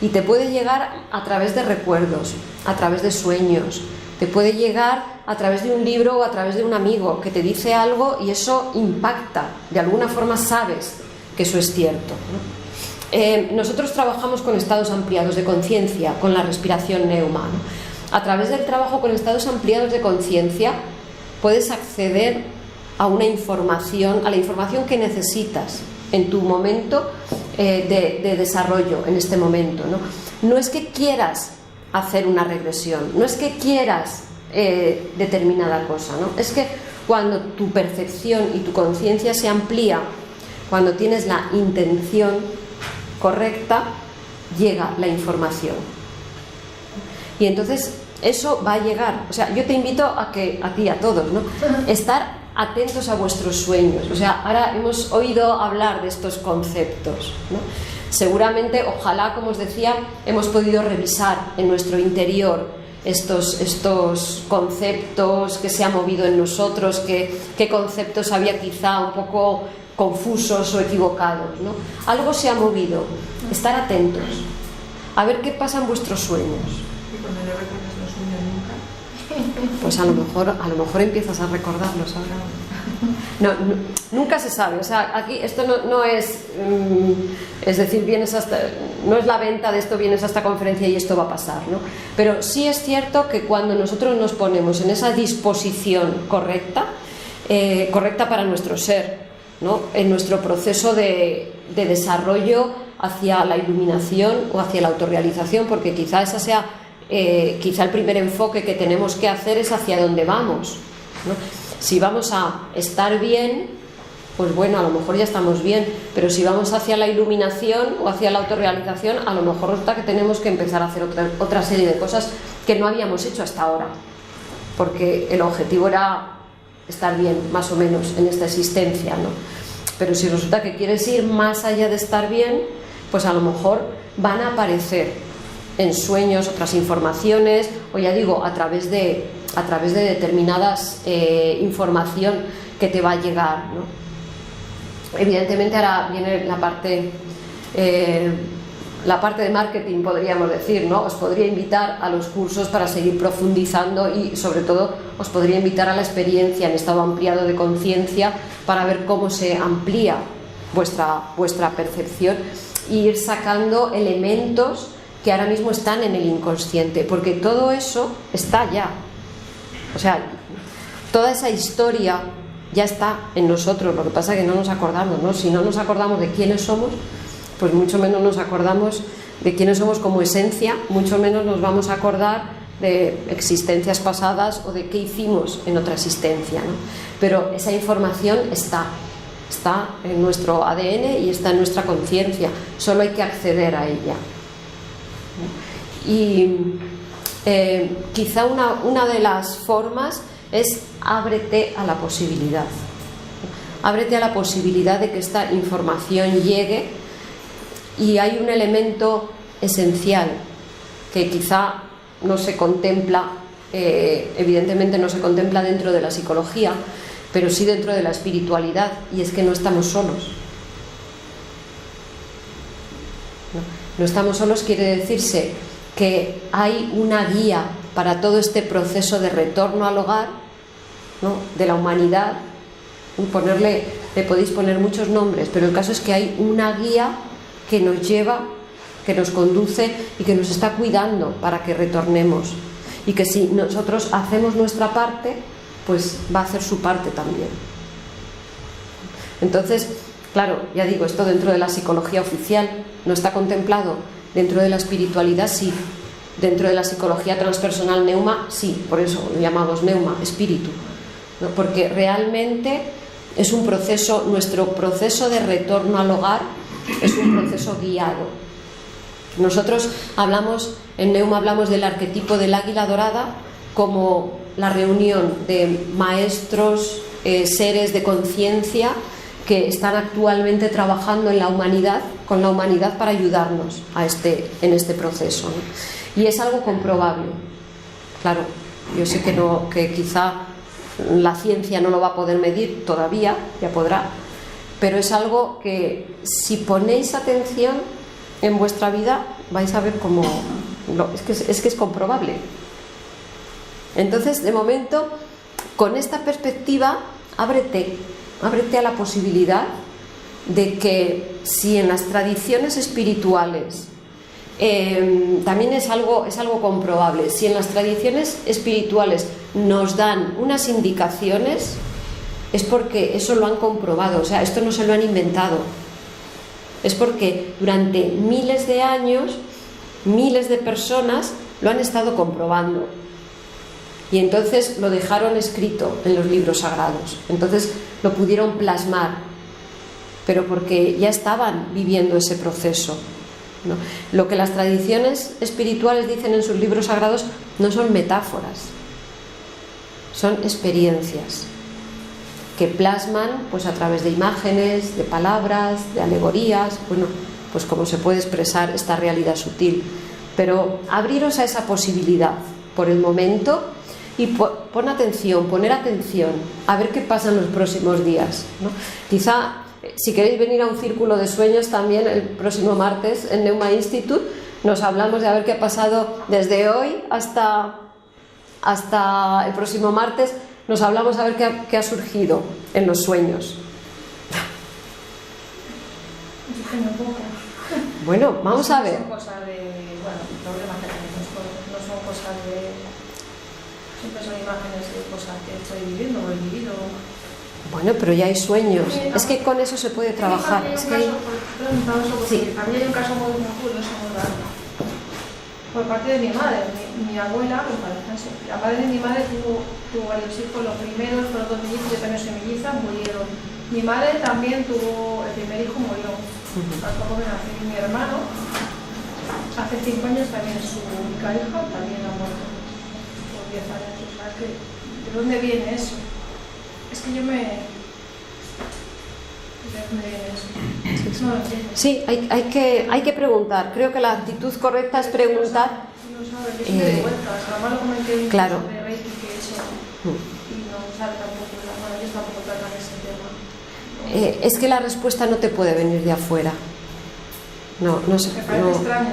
S1: y te puede llegar a través de recuerdos, a través de sueños, te puede llegar a través de un libro o a través de un amigo que te dice algo y eso impacta, de alguna forma sabes que eso es cierto, ¿no? Nosotros trabajamos con estados ampliados de conciencia, con la respiración Neuma, ¿no? A través del trabajo con estados ampliados de conciencia puedes acceder a una información, a la información que necesitas en tu momento de desarrollo, en este momento, ¿no? No es que quieras hacer una regresión, no es que quieras determinada cosa, ¿no? Es que cuando tu percepción y tu conciencia se amplía, cuando tienes la intención correcta, llega la información. Y entonces eso va a llegar. O sea, yo te invito a ti, a todos, ¿no? Estar atentos a vuestros sueños. O sea, ahora hemos oído hablar de estos conceptos, ¿no? Seguramente, ojalá, como os decía, hemos podido revisar en nuestro interior estos conceptos que se han movido en nosotros, qué conceptos había quizá un poco confusos o equivocados, ¿no? Algo se ha movido. Estar atentos a ver qué pasa en vuestros sueños.
S2: ¿Y cuando no recuerdas los sueños nunca?
S1: Pues a lo mejor empiezas a recordarlos ahora. No, nunca se sabe. O sea, aquí esto no es, es decir, no es la venta de esto, vienes a esta conferencia y esto va a pasar, ¿no? Pero sí es cierto que cuando nosotros nos ponemos en esa disposición correcta para nuestro ser, ¿no?, en nuestro proceso de desarrollo hacia la iluminación o hacia la autorrealización, porque quizá esa sea quizá el primer enfoque que tenemos que hacer es hacia dónde vamos, ¿no? Si vamos a estar bien, pues bueno, a lo mejor ya estamos bien, pero si vamos hacia la iluminación o hacia la autorrealización, a lo mejor resulta que tenemos que empezar a hacer otra serie de cosas que no habíamos hecho hasta ahora, porque el objetivo era estar bien, más o menos, en esta existencia, ¿no? Pero si resulta que quieres ir más allá de estar bien, pues a lo mejor van a aparecer en sueños otras informaciones, o ya digo, a través de determinadas información que te va a llegar, ¿no? Evidentemente ahora viene la parte de marketing, podríamos decir, ¿no? Os podría invitar a los cursos para seguir profundizando y sobre todo os podría invitar a la experiencia en estado ampliado de conciencia para ver cómo se amplía vuestra percepción e ir sacando elementos que ahora mismo están en el inconsciente, porque todo eso está ya, o sea, toda esa historia ya está en nosotros, lo que pasa es que no nos acordamos, ¿no? Si no nos acordamos de quiénes somos, pues mucho menos nos acordamos de quiénes somos como esencia, mucho menos nos vamos a acordar de existencias pasadas o de qué hicimos en otra existencia, ¿no? Pero esa información está en nuestro ADN y está en nuestra conciencia, solo hay que acceder a ella. Y quizá una de las formas es ábrete a la posibilidad. Ábrete a la posibilidad de que esta información llegue, y hay un elemento esencial que quizá no se contempla, evidentemente no se contempla dentro de la psicología, pero sí dentro de la espiritualidad, y es que no estamos solos. No estamos solos quiere decirse que hay una guía para todo este proceso de retorno al hogar, ¿no?, de la humanidad. Le podéis poner muchos nombres, pero el caso es que hay una guía que nos lleva, que nos conduce y que nos está cuidando para que retornemos, y que si nosotros hacemos nuestra parte, pues va a hacer su parte también. Entonces, claro, ya digo, esto dentro de la psicología oficial no está contemplado, dentro de la espiritualidad sí, dentro de la psicología transpersonal neuma sí, por eso lo llamamos neuma, espíritu, ¿no? Porque realmente es un proceso, nuestro proceso de retorno al hogar es un proceso guiado. Nosotros en neuma hablamos del arquetipo del águila dorada como la reunión de maestros, seres de conciencia que están actualmente trabajando en la humanidad, con la humanidad, para ayudarnos en este proceso, ¿no? Y es algo comprobable. Claro, yo sé que quizá la ciencia no lo va a poder medir todavía, ya podrá, pero es algo que si ponéis atención en vuestra vida vais a ver cómo es que es comprobable. Entonces, de momento, con esta perspectiva, ábrete a la posibilidad de que si en las tradiciones espirituales también es algo comprobable, si en las tradiciones espirituales nos dan unas indicaciones, es porque eso lo han comprobado, o sea, esto no se lo han inventado, es porque durante miles de años miles de personas lo han estado comprobando. Y entonces lo dejaron escrito en los libros sagrados, entonces lo pudieron plasmar, pero porque ya estaban viviendo ese proceso, ¿no? Lo que las tradiciones espirituales dicen en sus libros sagrados no son metáforas, son experiencias que plasman pues a través de imágenes, de palabras, de alegorías, bueno, pues cómo se puede expresar esta realidad sutil. Pero abriros a esa posibilidad por el momento y poner atención a ver qué pasa en los próximos días, ¿no? Quizá si queréis venir a un círculo de sueños también el próximo martes en Neuma Institute, nos hablamos de a ver qué ha pasado desde hoy hasta el próximo martes, nos hablamos a ver qué ha surgido en los sueños. Bueno, vamos a ver.
S2: Son cosas problemas que tenemos, no son cosas siempre son imágenes de cosas que estoy viviendo o he vivido.
S1: Bueno, pero ya hay sueños. Es que con eso se puede trabajar. Es que
S2: sí. A mí hay un caso muy curioso, muy raro. Por parte de mi madre, mi abuela, la madre de mi madre tuvo varios hijos, los primeros fueron 2 mellizos, yo también soy melliza, murieron. Mi madre también tuvo, el primer hijo murió, al poco que nació. Y mi hermano, hace 5 años también su única hija, también ha muerto, por 10 años. O sea, ¿de dónde viene eso? Es que yo me...
S1: Sí, hay que preguntar. Creo que la actitud correcta es preguntar. Claro. Es que la respuesta no te puede venir de afuera. No sé.
S2: Me parece extraño,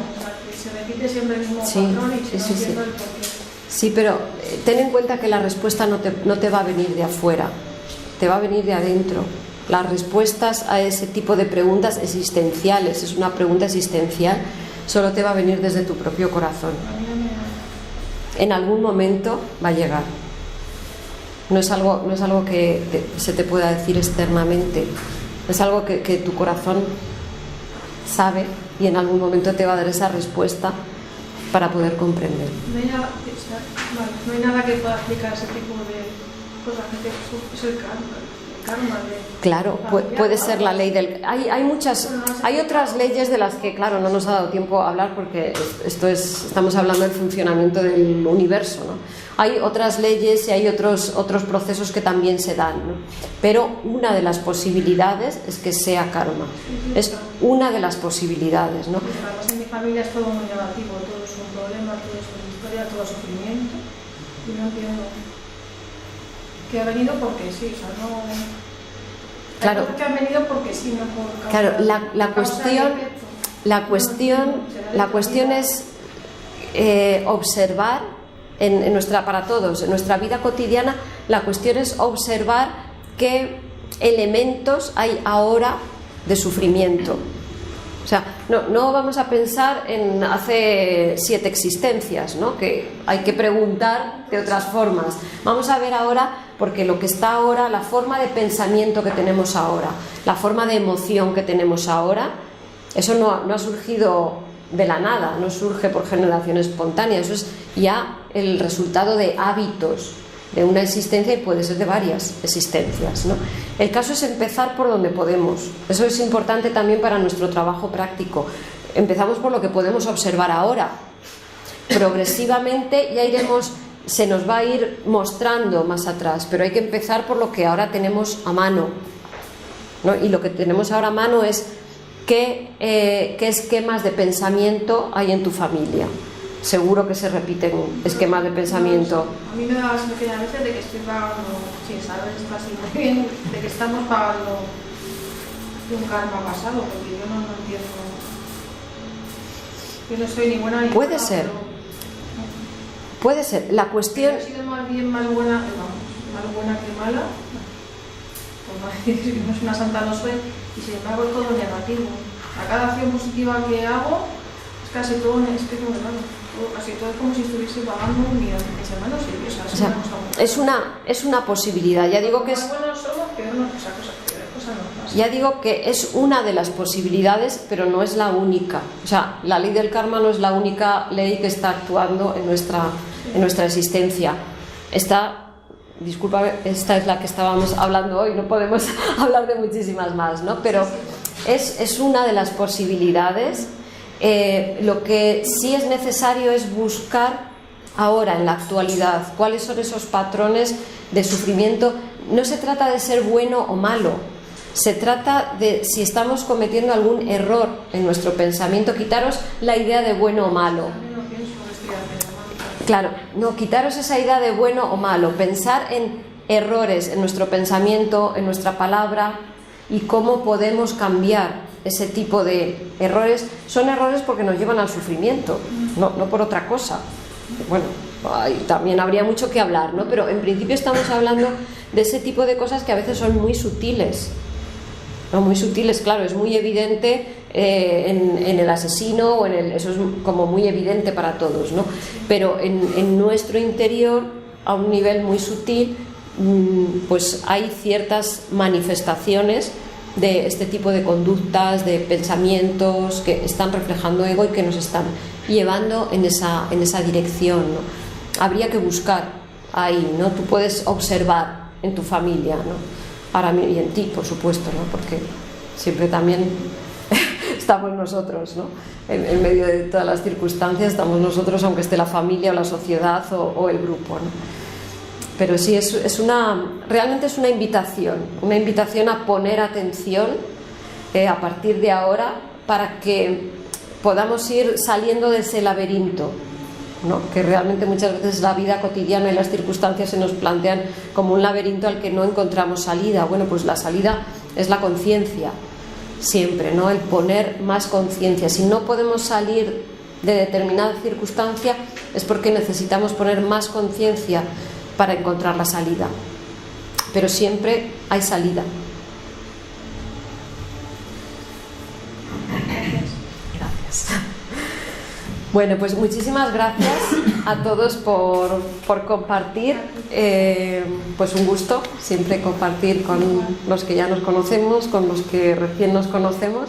S2: que se repite siempre el mismo patrón y se no entiendo el porqué.
S1: Sí, pero ten en cuenta que la respuesta no te va a venir de afuera, te va a venir de adentro. Las respuestas a ese tipo de preguntas existenciales, es una pregunta existencial, solo te va a venir desde tu propio corazón. En algún momento va a llegar. No es algo que se te pueda decir externamente, es algo que tu corazón sabe y en algún momento te va a dar esa respuesta para poder comprender.
S2: No hay nada que pueda explicar ese tipo de cosas, que es el karma.
S1: Claro, puede ser la ley del... Hay otras leyes de las que, claro, no nos ha dado tiempo a hablar porque estamos hablando del funcionamiento del universo, ¿no? Hay otras leyes y hay otros procesos que también se dan, ¿no? Pero una de las posibilidades es que sea karma. Es una de las posibilidades, ¿no?
S2: Además, en mi familia es todo muy negativo, todo es un problema, todo es una historia, todo es sufrimiento. Y no entiendo... que ha venido porque sí, o sea, no...
S1: Claro.
S2: Que han venido porque sí, no por causa.
S1: Claro, la cuestión es observar para todos, en nuestra vida cotidiana, la cuestión es observar qué elementos hay ahora de sufrimiento. O sea, no vamos a pensar en hace 7 existencias, ¿no? Que hay que preguntar de otras formas. Vamos a ver ahora, porque lo que está ahora, la forma de pensamiento que tenemos ahora, la forma de emoción que tenemos ahora, eso no ha surgido de la nada, no surge por generación espontánea, eso es ya el resultado de hábitos de una existencia y puede ser de varias existencias, ¿no? El caso es empezar por donde podemos. Eso es importante también para nuestro trabajo práctico. Empezamos por lo que podemos observar ahora. Progresivamente ya se nos va a ir mostrando más atrás, pero hay que empezar por lo que ahora tenemos a mano, ¿no? Y lo que tenemos ahora a mano es qué esquemas de pensamiento hay en tu familia. Seguro que se repiten esquemas de pensamiento.
S2: A mí me da la sensación a veces de que estoy pagando, sin saber, está así muy bien, de que estamos pagando un karma pasado, porque yo no entiendo. Yo no soy ni buena ni mala.
S1: Puede ser. Puede ser. La cuestión...
S2: He sido más bien más buena que mala. Por no decir que no es una santa, no soy, y sin embargo es todo negativo. A cada acción positiva que hago, es casi todo negativo. Casi todo es como si estuviese pagando un millón de semanas y
S1: o sea, es una posibilidad. Ya digo que es... Ya digo que es una de las posibilidades, pero no es la única. O sea, la ley del karma no es la única ley que está actuando en nuestra existencia. Disculpa, esta es la que estábamos hablando hoy, no podemos hablar de muchísimas más, ¿no? Pero es una de las posibilidades. Lo que sí es necesario es buscar ahora, en la actualidad, cuáles son esos patrones de sufrimiento. No se trata de ser bueno o malo, se trata de si estamos cometiendo algún error en nuestro pensamiento. Quitaros la idea de bueno o malo. Claro, no, quitaros esa idea de bueno o malo, pensar en errores en nuestro pensamiento, en nuestra palabra y cómo podemos cambiar ese tipo de errores. Son errores porque nos llevan al sufrimiento, no por otra cosa. Bueno, también habría mucho que hablar, ¿no? Pero en principio estamos hablando de ese tipo de cosas que a veces son muy sutiles, ¿no? Muy sutiles, claro, es muy evidente en el asesino o eso es como muy evidente para todos, ¿no? Pero en nuestro interior, a un nivel muy sutil, pues hay ciertas manifestaciones de este tipo de conductas, de pensamientos que están reflejando ego y que nos están llevando en esa dirección, ¿no? Habría que buscar ahí, ¿no? Tú puedes observar en tu familia, ¿no? Ahora, y en ti, por supuesto, ¿no? Porque siempre también estamos nosotros, ¿no? En medio de todas las circunstancias estamos nosotros, aunque esté la familia o la sociedad o el grupo, ¿no? Pero sí, realmente es una invitación a poner atención a partir de ahora para que podamos ir saliendo de ese laberinto, ¿no? Que realmente muchas veces la vida cotidiana y las circunstancias se nos plantean como un laberinto al que no encontramos salida. Bueno, pues la salida es la conciencia, siempre, ¿no? El poner más conciencia. Si no podemos salir de determinada circunstancia es porque necesitamos poner más conciencia para encontrar la salida, pero siempre hay salida. Gracias. Bueno, pues muchísimas gracias a todos por compartir, pues un gusto siempre compartir con los que ya nos conocemos, con los que recién nos conocemos.